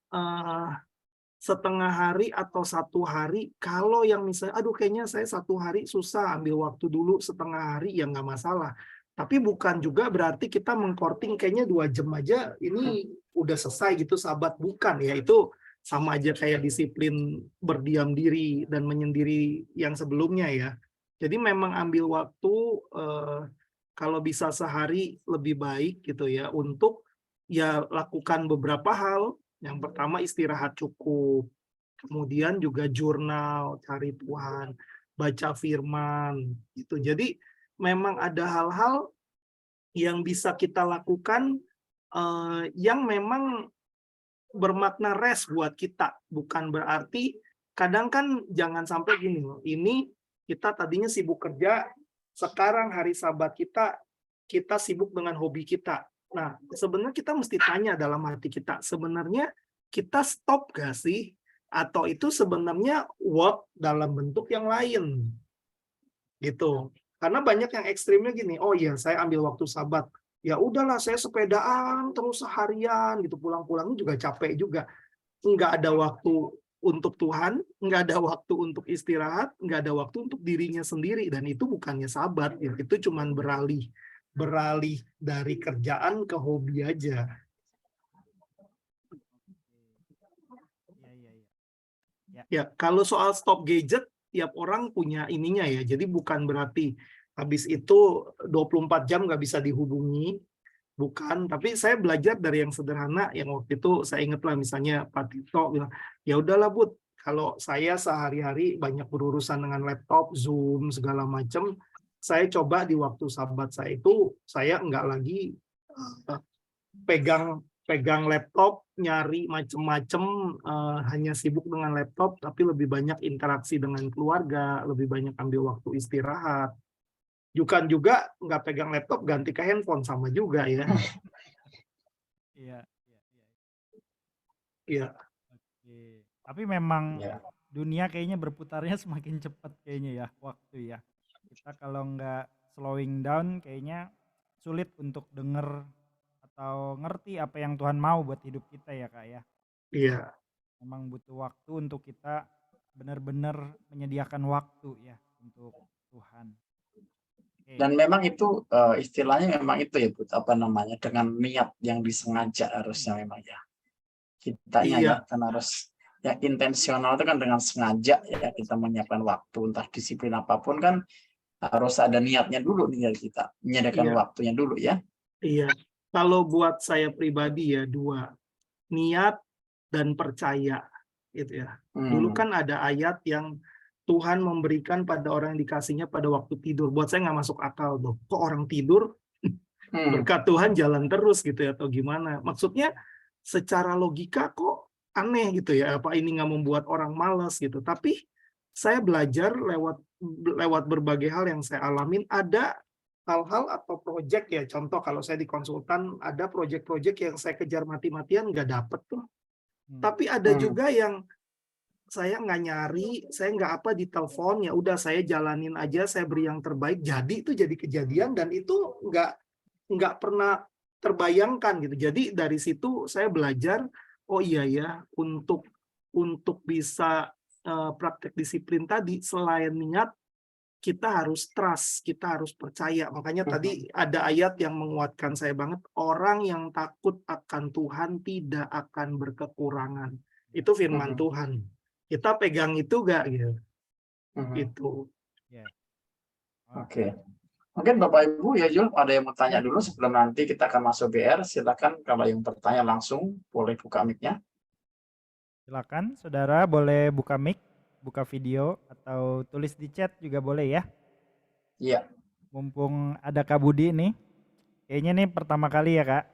Speaker 1: setengah hari atau 1 hari, kalau yang misalnya, aduh kayaknya saya 1 hari susah, ambil waktu dulu setengah hari, ya nggak masalah. Tapi bukan juga berarti kita mengkorting kayaknya 2 jam aja ini udah selesai gitu sahabat, bukan ya, itu sama aja kayak disiplin berdiam diri dan menyendiri yang sebelumnya ya. Jadi memang ambil waktu kalau bisa sehari lebih baik gitu ya, untuk ya lakukan beberapa hal. Yang pertama istirahat cukup, kemudian juga jurnal, cari Tuhan, baca firman gitu. Jadi memang ada hal-hal yang bisa kita lakukan yang memang bermakna rest buat kita. Bukan berarti, kadang kan jangan sampai gini loh, ini kita tadinya sibuk kerja, sekarang hari Sabat kita sibuk dengan hobi kita. Nah, sebenarnya kita mesti tanya dalam hati kita, sebenarnya kita stop gak sih? Atau itu sebenarnya work dalam bentuk yang lain? Gitu. Karena banyak yang ekstrimnya gini, oh iya saya ambil waktu Sabat, ya udahlah saya sepedaan terus seharian gitu, pulang-pulangnya juga capek juga. Nggak ada waktu untuk Tuhan, nggak ada waktu untuk istirahat, nggak ada waktu untuk dirinya sendiri, dan itu bukannya Sabat, ya. Itu cuman beralih dari kerjaan ke hobi aja. Ya, kalau soal stop gadget, tiap orang punya ininya ya. Jadi bukan berarti habis itu 24 jam nggak bisa dihubungi. Bukan, tapi saya belajar dari yang sederhana, yang waktu itu saya ingat lah, misalnya Pak Tito bilang, ya udahlah Bud, kalau saya sehari-hari banyak berurusan dengan laptop, Zoom, segala macam, saya coba di waktu Sabat saya itu, saya nggak lagi pegang laptop, nyari macem-macem, hanya sibuk dengan laptop, tapi lebih banyak interaksi dengan keluarga, lebih banyak ambil waktu istirahat. Bukan juga nggak pegang laptop, ganti ke handphone, sama juga ya.
Speaker 6: Iya.
Speaker 1: Iya.
Speaker 6: Oke. Tapi memang dunia kayaknya berputarnya semakin cepat kayaknya ya, waktu ya. Kita kalau nggak slowing down kayaknya sulit untuk denger atau ngerti apa yang Tuhan mau buat hidup kita ya Kak ya.
Speaker 1: Iya.
Speaker 6: Memang butuh waktu untuk kita benar-benar menyediakan waktu ya untuk Tuhan. Oke.
Speaker 2: Dan memang itu istilahnya memang itu ya Bud, apa namanya, dengan niat yang disengaja harusnya memang ya. Kitanya ya kan harus ya intensional, itu kan dengan sengaja ya kita menyiapkan waktu, entah disiplin apapun kan harus ada niatnya dulu nih dari kita, menyediakan waktunya dulu ya.
Speaker 1: Iya. Kalau buat saya pribadi ya dua, niat dan percaya gitu ya. Dulu kan ada ayat yang Tuhan memberikan pada orang yang dikasihnya pada waktu tidur. Buat saya nggak masuk akal tuh. Kok orang tidur berkat Tuhan jalan terus gitu ya atau gimana? Maksudnya secara logika kok aneh gitu ya. Apa ini nggak membuat orang malas gitu? Tapi saya belajar lewat berbagai hal yang saya alamin. Ada hal-hal atau proyek ya, contoh kalau saya di konsultan ada proyek-proyek yang saya kejar mati-matian nggak dapet tuh. Tapi ada juga yang saya nggak nyari, saya nggak apa di telepon, ya udah saya jalanin aja, saya beri yang terbaik, jadi itu jadi kejadian dan itu nggak pernah terbayangkan gitu. Jadi dari situ saya belajar, oh iya ya, untuk bisa praktek disiplin tadi selain niat, kita harus trust, kita harus percaya. Makanya tadi ada ayat yang menguatkan saya banget, orang yang takut akan Tuhan tidak akan berkekurangan. Itu firman Tuhan. Kita pegang itu gak gitu. Itu.
Speaker 2: Oke. Mungkin Bapak Ibu ya Jul, ada yang mau tanya dulu sebelum nanti kita akan masuk BR. Silakan kalau yang bertanya langsung boleh buka mic-nya.
Speaker 6: Silakan saudara boleh buka mic, buka video atau tulis di chat juga boleh ya.
Speaker 2: Iya.
Speaker 6: Mumpung ada Kak Budi nih. Kayaknya nih pertama kali ya Kak.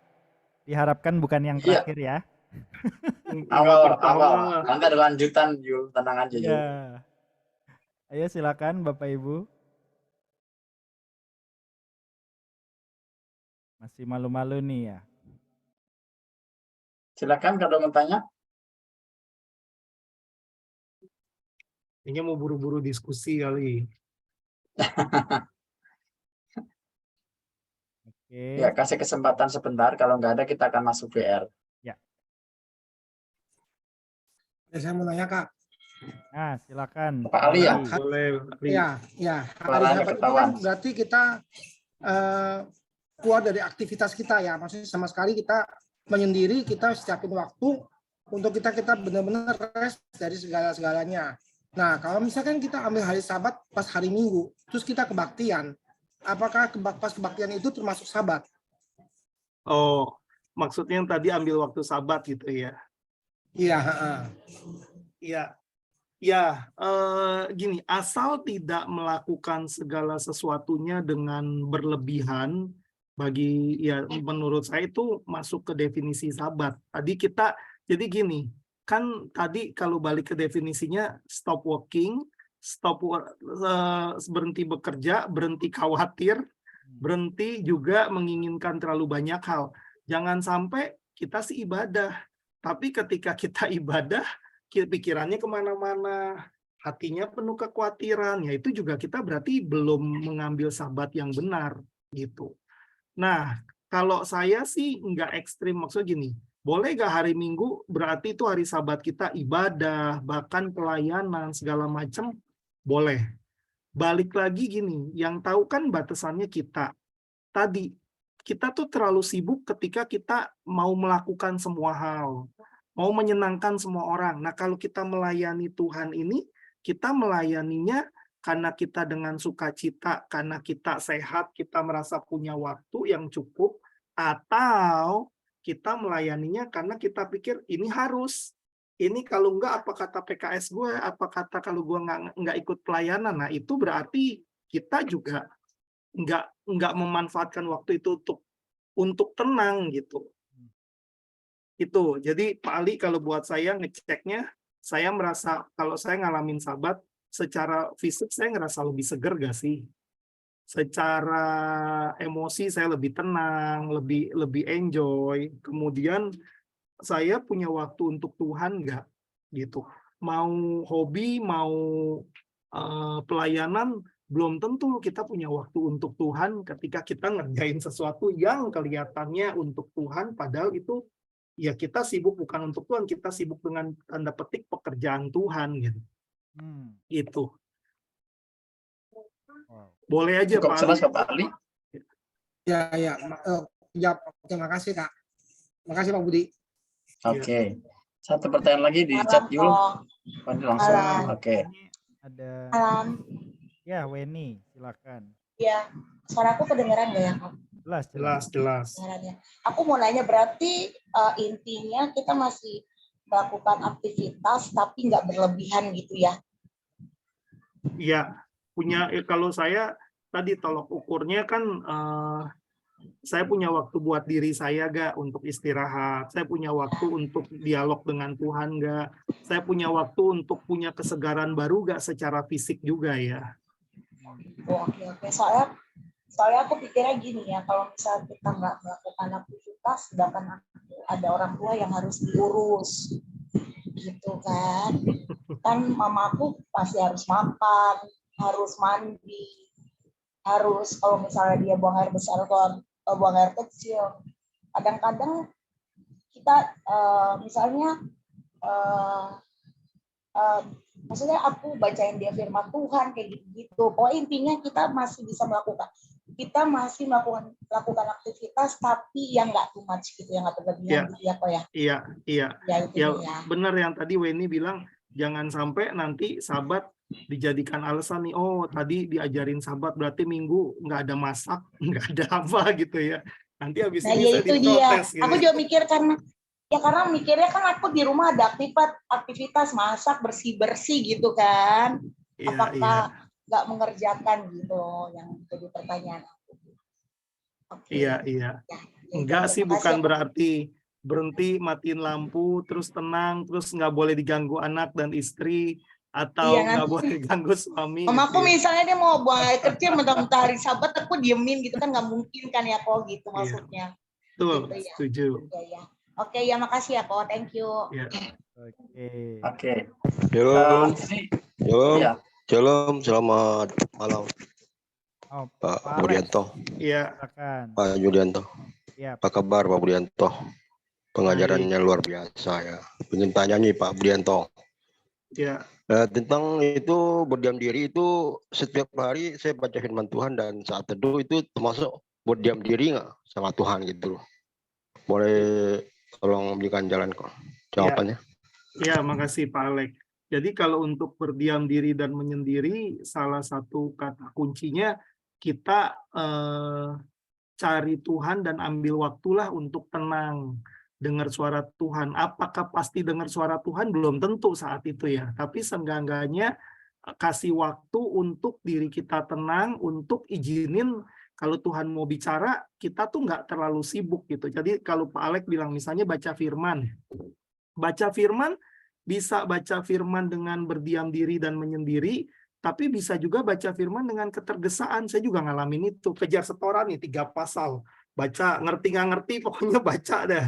Speaker 6: Diharapkan bukan yang terakhir ya.
Speaker 2: Awal. Nanti ada lanjutan Jul, tenang aja Jul.
Speaker 6: Ya. Ayo silakan Bapak Ibu. Masih malu-malu nih ya.
Speaker 2: Silakan kalau mau tanya.
Speaker 1: Kayaknya mau buru-buru diskusi kali.
Speaker 6: Oke.
Speaker 2: Ya, kasih kesempatan sebentar. Kalau nggak ada, kita akan masuk BR.
Speaker 6: Ya.
Speaker 5: Saya mau nanya Kak.
Speaker 6: Nah, silakan.
Speaker 2: Pak Ali ya?
Speaker 1: Boleh.
Speaker 5: Ya. Hari
Speaker 2: Suaranya
Speaker 5: Sabat itu
Speaker 2: ketahuan.
Speaker 5: kan berarti kita keluar dari aktivitas kita ya. Maksudnya sama sekali kita menyendiri, kita siapin waktu untuk kita benar-benar rest dari segala-segalanya. Nah, kalau misalkan kita ambil hari Sabat pas hari Minggu, terus kita kebaktian, apakah pas kebaktian itu termasuk Sabat?
Speaker 1: Oh, maksudnya yang tadi ambil waktu Sabat gitu ya?
Speaker 5: Iya.
Speaker 1: Iya. Ya, gini, asal tidak melakukan segala sesuatunya dengan berlebihan, menurut saya itu masuk ke definisi Sabat. Jadi gini, kan tadi kalau balik ke definisinya stop working, berhenti bekerja, berhenti khawatir, berhenti juga menginginkan terlalu banyak hal. Jangan sampai kita sih ibadah, tapi ketika kita ibadah, pikirannya kemana-mana, hatinya penuh kekhawatiran, ya itu juga kita berarti belum mengambil Sabat yang benar gitu. Nah, kalau saya sih nggak ekstrim, maksudnya gini, boleh nggak hari Minggu berarti itu hari Sabat kita ibadah, bahkan pelayanan segala macam, boleh. Balik lagi gini, yang tahu kan batasannya kita. Tadi kita tuh terlalu sibuk ketika kita mau melakukan semua hal, mau menyenangkan semua orang. Nah, kalau kita melayani Tuhan ini, kita melayaninya karena kita dengan sukacita, karena kita sehat, kita merasa punya waktu yang cukup, atau kita melayaninya karena kita pikir ini harus. Ini kalau enggak apa kata PKS gue, apa kata kalau gue nggak ikut pelayanan. Nah, itu berarti kita juga nggak memanfaatkan waktu itu untuk tenang gitu. Itu. Jadi Pak Ali kalau buat saya ngeceknya, saya merasa kalau saya ngalamin Sabat, secara fisik saya ngerasa lebih seger gak sih? Secara emosi saya lebih tenang, lebih enjoy. Kemudian saya punya waktu untuk Tuhan nggak? Gitu. Mau hobi, mau pelayanan, belum tentu kita punya waktu untuk Tuhan ketika kita ngerjain sesuatu yang kelihatannya untuk Tuhan, padahal itu ya kita sibuk bukan untuk Tuhan, kita sibuk dengan tanda petik pekerjaan Tuhan gitu. Gitu. Boleh aja
Speaker 2: Cukup
Speaker 1: Pak
Speaker 2: jelas
Speaker 1: Ali.
Speaker 2: Pak Ali.
Speaker 5: Ya. Terima kasih Kak. Terima kasih Pak Budi.
Speaker 2: Oke. Satu pertanyaan lagi di chat Yul. Langsung. Oke.
Speaker 6: Ada.
Speaker 7: Malam.
Speaker 6: Ya, Weni, silakan.
Speaker 7: Ya, suaraku kedengeran nggak ya Kak?
Speaker 6: Jelas,
Speaker 1: Jelas, jelas.
Speaker 7: Caranya. Aku mau nanya, berarti intinya kita masih melakukan aktivitas tapi nggak berlebihan gitu ya?
Speaker 1: Iya, kalau saya tadi tolok ukurnya kan saya punya waktu buat diri saya gak untuk istirahat, saya punya waktu untuk dialog dengan Tuhan gak, saya punya waktu untuk punya kesegaran baru gak secara fisik juga ya.
Speaker 7: Oke. Soalnya aku pikirnya gini ya, kalau misalnya kita nggak melakukan aktivitas, sedangkan ada orang tua yang harus diurus, gitu kan? Kan mamaku pasti harus makan, harus mandi, harus kalau misalnya dia buang air besar atau buang air kecil. Kadang-kadang kita misalnya maksudnya aku bacain dia firman Tuhan kayak gitu-gitu. Pokoknya intinya kita masih bisa melakukan aktivitas tapi yang nggak too much gitu, yang nggak berlebihan gitu ya kok ya.
Speaker 1: Iya.
Speaker 7: Ya itu
Speaker 1: Ya,
Speaker 7: ya.
Speaker 1: benar yang tadi Weni bilang, jangan sampai nanti Sabat dijadikan alasan nih, oh tadi diajarin Sabat berarti Minggu nggak ada masak, nggak ada apa gitu ya. Nanti habis
Speaker 7: Nah
Speaker 1: ini
Speaker 7: ya
Speaker 1: saya
Speaker 7: itu dia.
Speaker 1: diprotes gitu.
Speaker 7: Aku juga mikir karena mikirnya kan aku di rumah ada aktivitas masak, bersih-bersih gitu kan.
Speaker 1: Iya,
Speaker 7: Apakah nggak mengerjakan gitu yang jadi pertanyaan aku. Oke.
Speaker 1: Iya.
Speaker 7: Ya,
Speaker 1: Enggak sih,
Speaker 7: terima kasih
Speaker 1: bukan
Speaker 7: ya, Pak.
Speaker 1: berarti berhenti matiin lampu, terus tenang, terus nggak boleh diganggu anak dan istri, atau
Speaker 7: Iya,
Speaker 1: nggak
Speaker 7: nanti
Speaker 1: boleh ganggu suami.
Speaker 7: mamaku
Speaker 1: Gitu ya.
Speaker 7: misalnya dia mau buang air kecil mentah-mentah hari Sabat, aku diemin gitu kan, nggak mungkin kan ya kok gitu maksudnya.
Speaker 1: Betul,
Speaker 7: Gitu ya.
Speaker 1: setuju.
Speaker 7: Ya. Oke ya, makasih ya kok, thank you.
Speaker 1: Ya.
Speaker 6: Oke.
Speaker 8: Shalom. Shalom.
Speaker 2: Iya.
Speaker 8: Shalom. Selamat malam,
Speaker 6: Oh,
Speaker 8: Pak
Speaker 6: Alex,
Speaker 8: Budianto.
Speaker 1: Iya.
Speaker 6: silakan.
Speaker 8: Pak Yudianto.
Speaker 6: Ya,
Speaker 8: Apa kabar Pak Budianto? Pengajarannya luar biasa ya. Ingin tanya nih Pak Budianto.
Speaker 1: Ya.
Speaker 8: Tentang itu berdiam diri itu, setiap hari saya baca firman Tuhan dan saat teduh itu termasuk berdiam diri nggak sama Tuhan gitu. Boleh tolong berikan jalan kok jawabannya.
Speaker 1: Ya, makasih Pak Alek. Jadi kalau untuk berdiam diri dan menyendiri, salah satu kata kuncinya kita cari Tuhan dan ambil waktulah untuk tenang, dengar suara Tuhan. Apakah pasti dengar suara Tuhan? Belum tentu saat itu ya. Tapi seenggak-enggaknya kasih waktu untuk diri kita tenang, untuk izinin kalau Tuhan mau bicara, kita tuh nggak terlalu sibuk gitu. Jadi kalau Pak Alek bilang misalnya baca firman, bisa baca firman dengan berdiam diri dan menyendiri, tapi bisa juga baca firman dengan ketergesaan. Saya juga ngalamin itu, kejar setoran nih 3 pasal. Baca, ngerti nggak ngerti, pokoknya baca dah.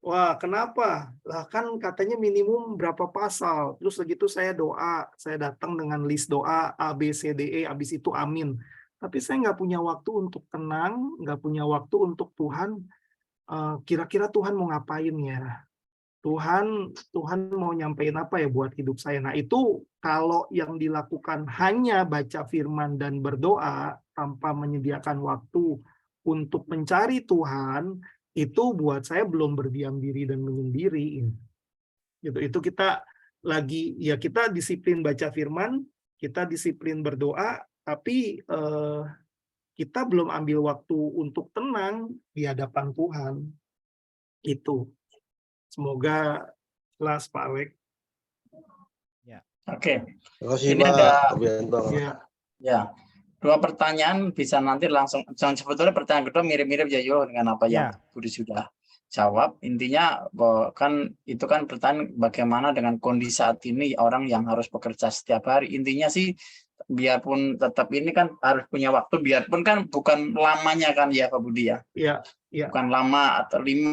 Speaker 1: Wah, kenapa? Lah kan katanya minimum berapa pasal. Terus begitu saya doa, saya datang dengan list doa A, B, C, D, E, habis itu amin. Tapi saya nggak punya waktu untuk tenang, nggak punya waktu untuk Tuhan. Kira-kira Tuhan mau ngapain ya? Tuhan mau nyampein apa ya buat hidup saya. Nah, itu kalau yang dilakukan hanya baca firman dan berdoa tanpa menyediakan waktu untuk mencari Tuhan, itu buat saya belum berdiam diri dan menyendiri. Gitu. Itu kita kita disiplin baca firman, kita disiplin berdoa, tapi kita belum ambil waktu untuk tenang di hadapan Tuhan. Itu. Semoga jelas Pak Alek.
Speaker 2: Oke.
Speaker 8: Terima kasih
Speaker 2: Ini
Speaker 8: Pak
Speaker 2: ada
Speaker 8: Budianto.
Speaker 2: ya 2 pertanyaan, bisa nanti langsung. Sebetulnya pertanyaan kedua mirip-mirip ya dengan apa yang Budi sudah jawab. Intinya kan itu kan pertanyaan bagaimana dengan kondisi saat ini orang yang harus bekerja setiap hari. Intinya sih biarpun tetap ini kan harus punya waktu, biarpun kan bukan lamanya kan ya Pak Budi ya.
Speaker 1: Iya.
Speaker 2: Bukan lama atau 5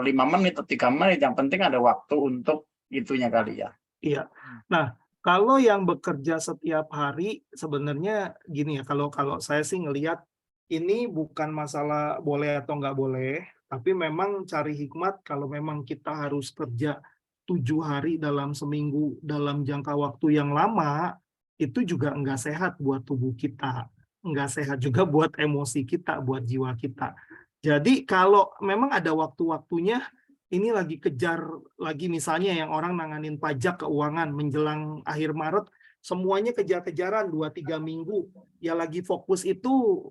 Speaker 2: menit atau 3 menit, yang penting ada waktu untuk itunya kali ya.
Speaker 1: Iya. Nah, kalau yang bekerja setiap hari sebenarnya gini ya, kalau saya sih ngelihat ini bukan masalah boleh atau nggak boleh, tapi memang cari hikmat kalau memang kita harus kerja 7 hari dalam seminggu dalam jangka waktu yang lama, itu juga nggak sehat buat tubuh kita, nggak sehat juga buat emosi kita, buat jiwa kita. Jadi kalau memang ada waktu-waktunya, ini lagi kejar, lagi misalnya yang orang nanganin pajak keuangan menjelang akhir Maret, semuanya kejar-kejaran 2-3 minggu, ya lagi fokus itu,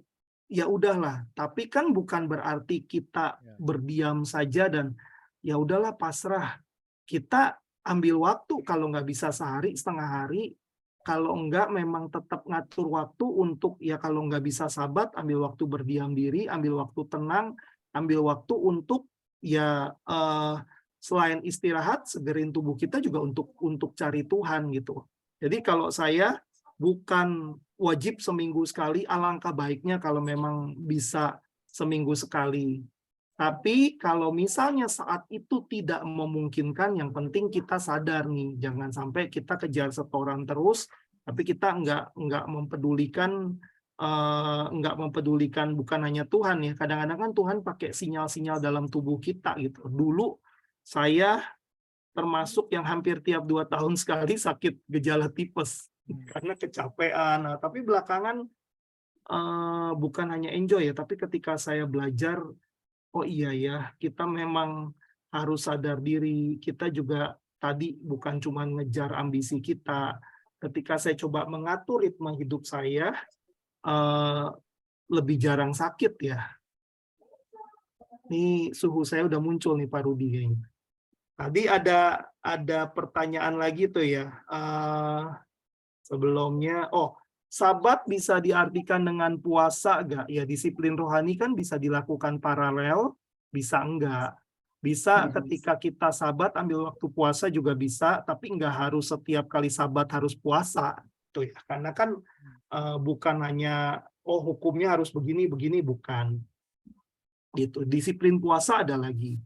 Speaker 1: ya udahlah. Tapi kan bukan berarti kita
Speaker 6: Ya.
Speaker 1: berdiam saja dan ya udahlah pasrah. Kita ambil waktu, kalau nggak bisa sehari, setengah hari. Kalau enggak memang tetap ngatur waktu untuk, ya kalau nggak bisa sabat, ambil waktu berdiam diri, ambil waktu tenang, ambil waktu untuk ya selain istirahat, segerin tubuh kita juga untuk cari Tuhan gitu. Jadi kalau saya bukan wajib seminggu sekali, alangkah baiknya kalau memang bisa seminggu sekali. Tapi kalau misalnya saat itu tidak memungkinkan, yang penting kita sadar nih, jangan sampai kita kejar setoran terus, tapi kita nggak mempedulikan bukan hanya Tuhan ya. Kadang-kadang kan Tuhan pakai sinyal-sinyal dalam tubuh kita gitu. Dulu saya termasuk yang hampir tiap 2 tahun sekali sakit gejala tipes karena kecapean. Nah, tapi belakangan bukan hanya enjoy ya, tapi ketika saya belajar, oh iya ya, kita memang harus sadar diri. Kita juga tadi bukan cuma ngejar ambisi kita. Ketika saya coba mengatur ritme hidup saya, lebih jarang sakit ya. Ini suhu saya udah muncul nih Pak Rudi kayaknya. Tadi ada pertanyaan lagi tuh ya. Sebelumnya, sabat bisa diartikan dengan puasa nggak? Ya, disiplin rohani kan bisa dilakukan paralel, bisa enggak. Bisa ketika kita sabat ambil waktu puasa juga bisa, tapi nggak harus setiap kali sabat harus puasa. Tuh ya. Karena kan bukan hanya, hukumnya harus begini, bukan. Gitu. Disiplin puasa ada lagi.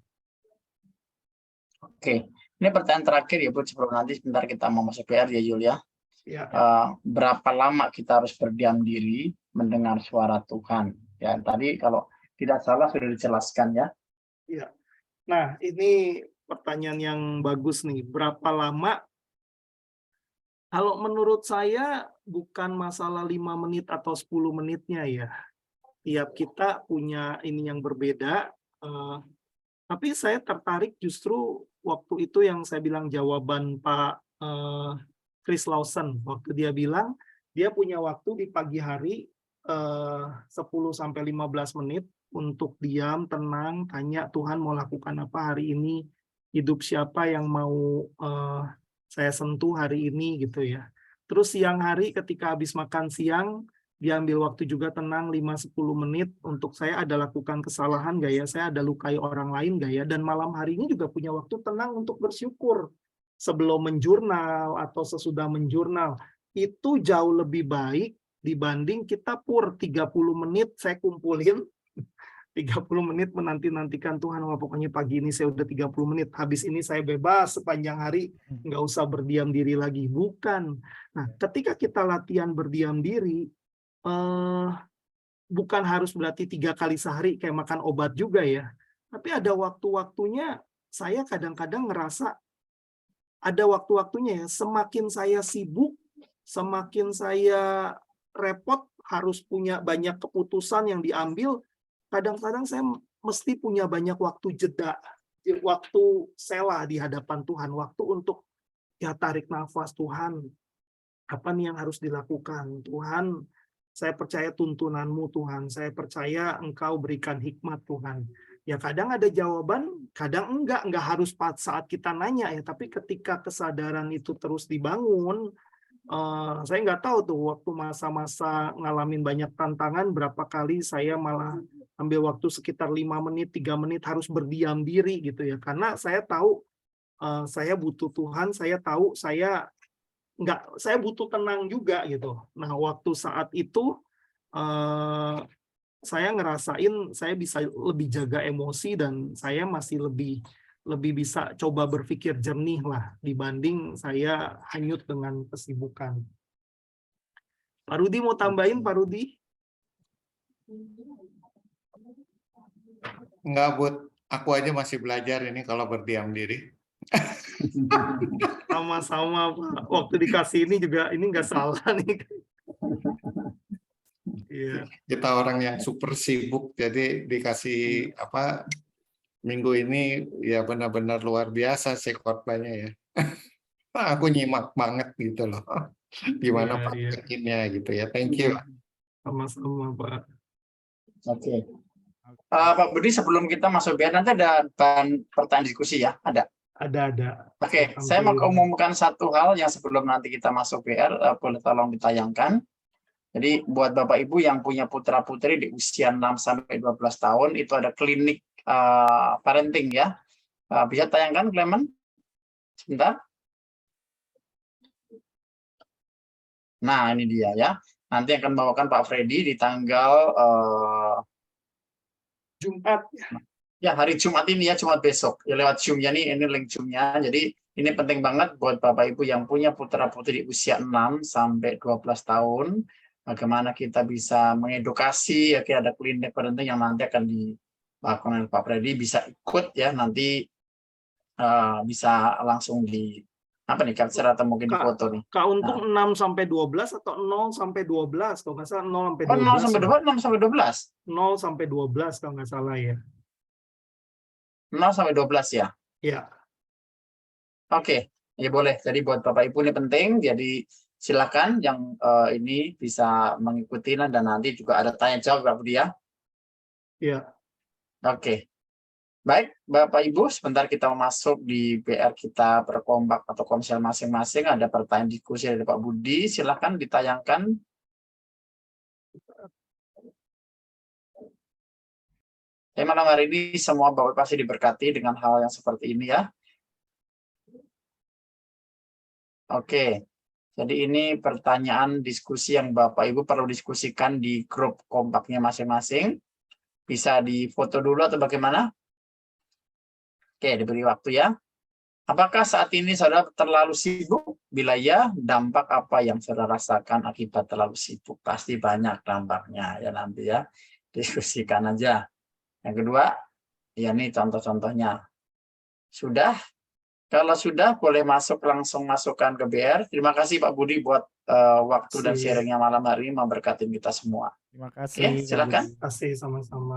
Speaker 2: Oke, ini pertanyaan terakhir ya Bu, sebelum nanti sebentar kita mau masuk PR ya Yul ya.
Speaker 1: Ya.
Speaker 2: Berapa lama kita harus berdiam diri mendengar suara Tuhan? Ya, tadi kalau tidak salah sudah dijelaskan ya.
Speaker 1: Ya. Nah, ini pertanyaan yang bagus nih. Berapa lama? Kalau menurut saya bukan masalah 5 menit atau 10 menitnya ya. Tiap kita punya ini yang berbeda. Tapi saya tertarik justru waktu itu yang saya bilang jawaban Pak Chris Lawson. Waktu dia bilang, dia punya waktu di pagi hari 10-15 menit untuk diam, tenang, tanya Tuhan mau lakukan apa hari ini, hidup siapa yang mau saya sentuh hari ini gitu ya. Terus siang hari ketika habis makan siang, dia ambil waktu juga tenang 5-10 menit untuk saya ada lakukan kesalahan nggak ya, saya ada lukai orang lain nggak ya, dan malam harinya juga punya waktu tenang untuk bersyukur sebelum menjurnal atau sesudah menjurnal. Itu jauh lebih baik dibanding kita 30 menit saya kumpulin 30 menit menanti-nantikan Tuhan, pokoknya pagi ini saya udah 30 menit, habis ini saya bebas sepanjang hari, nggak usah berdiam diri lagi. Bukan. Nah, ketika kita latihan berdiam diri, bukan harus berarti 3 kali sehari kayak makan obat juga ya. Tapi ada waktu-waktunya, saya kadang-kadang ngerasa ada waktu-waktunya ya, semakin saya sibuk, semakin saya repot, harus punya banyak keputusan yang diambil, kadang-kadang saya mesti punya banyak waktu jeda, waktu sela di hadapan Tuhan, waktu untuk ya tarik nafas, Tuhan, apa nih yang harus dilakukan? Tuhan, saya percaya tuntunanmu Tuhan, saya percaya Engkau berikan hikmat Tuhan. Ya kadang ada jawaban, kadang enggak harus saat kita nanya ya, tapi ketika kesadaran itu terus dibangun, saya nggak tahu tuh waktu masa-masa ngalamin banyak tantangan, berapa kali saya malah ambil waktu sekitar 5 menit, 3 menit harus berdiam diri gitu ya, karena saya tahu saya butuh Tuhan, saya tahu saya butuh tenang juga gitu. Nah, waktu saat itu saya ngerasain saya bisa lebih jaga emosi dan saya masih lebih bisa coba berpikir jernih lah dibanding saya hanyut dengan kesibukan. Pak Rudi mau tambahin, Pak Rudi?
Speaker 9: Enggak, Bud. Aku aja masih belajar ini kalau berdiam diri.
Speaker 1: Sama-sama Pak. Waktu dikasih ini juga ini nggak salah nih. Iya.
Speaker 9: Kita orang yang super sibuk, jadi dikasih minggu ini ya benar-benar luar biasa sih khotbahnya ya. Aku nyimak banget gitu loh. Gimana praktekinnya gitu ya. Thank you.
Speaker 1: Sama-sama Pak.
Speaker 2: Oke. Pak Budi, sebelum kita masuk BR, nanti ada bahan pertanyaan diskusi ya? Ada?
Speaker 1: Ada.
Speaker 2: Oke, saya mau umumkan satu hal yang sebelum nanti kita masuk BR, boleh tolong ditayangkan. Jadi buat Bapak Ibu yang punya putra-putri di usia 6-12 tahun, itu ada klinik parenting ya. Bisa tayangkan, Clement? Sebentar. Nah, ini dia ya. Nanti akan bawakan Pak Freddy di tanggal
Speaker 1: Jumat.
Speaker 2: Ya, hari Jumat ini ya, Jumat besok. Ya lewat Zoom-nya nih, ini link Zoom-nya. Jadi ini penting banget buat Bapak Ibu yang punya putra-putri di usia 6-12 tahun. Bagaimana kita bisa mengedukasi, ya ada klinik parenting yang nanti akan dilakukan oleh Pak Freddy, bisa ikut ya, nanti bisa langsung di capture atau mungkin di foto nih.
Speaker 1: Kak, untuk 6-12 atau 0-12 kalau nggak salah 0-12.
Speaker 2: Oh, 0-12.
Speaker 1: 0-12 kalau nggak salah ya.
Speaker 2: 0-12 ya.
Speaker 1: Iya.
Speaker 2: Oke, ya boleh. Jadi buat Bapak Ibu ini penting. Jadi silakan yang ini bisa mengikuti dan nanti juga ada tanya jawab Pak Budi ya.
Speaker 1: Iya.
Speaker 2: Oke. Baik, Bapak Ibu, sebentar kita masuk di BR kita berkompak atau komsel masing-masing. Ada pertanyaan diskusi dari Pak Budi, silakan ditayangkan. Malam hari ini semua Bapak pasti diberkati dengan hal yang seperti ini ya. Oke, jadi ini pertanyaan diskusi yang Bapak Ibu perlu diskusikan di grup kompaknya masing-masing. Bisa difoto dulu atau bagaimana? Oke, diberi waktu ya. Apakah saat ini saudara terlalu sibuk? Bila ya, dampak apa yang saudara rasakan akibat terlalu sibuk? Pasti banyak dampaknya ya nanti ya. Diskusikan aja. Yang kedua, ya ini contoh-contohnya. Sudah? Kalau sudah, boleh langsung masukkan ke BR. Terima kasih Pak Budi buat waktu dan sharingnya malam hari ini, memberkati kita semua.
Speaker 6: Terima kasih.
Speaker 2: Oke, silakan.
Speaker 1: Terima kasih sama-sama.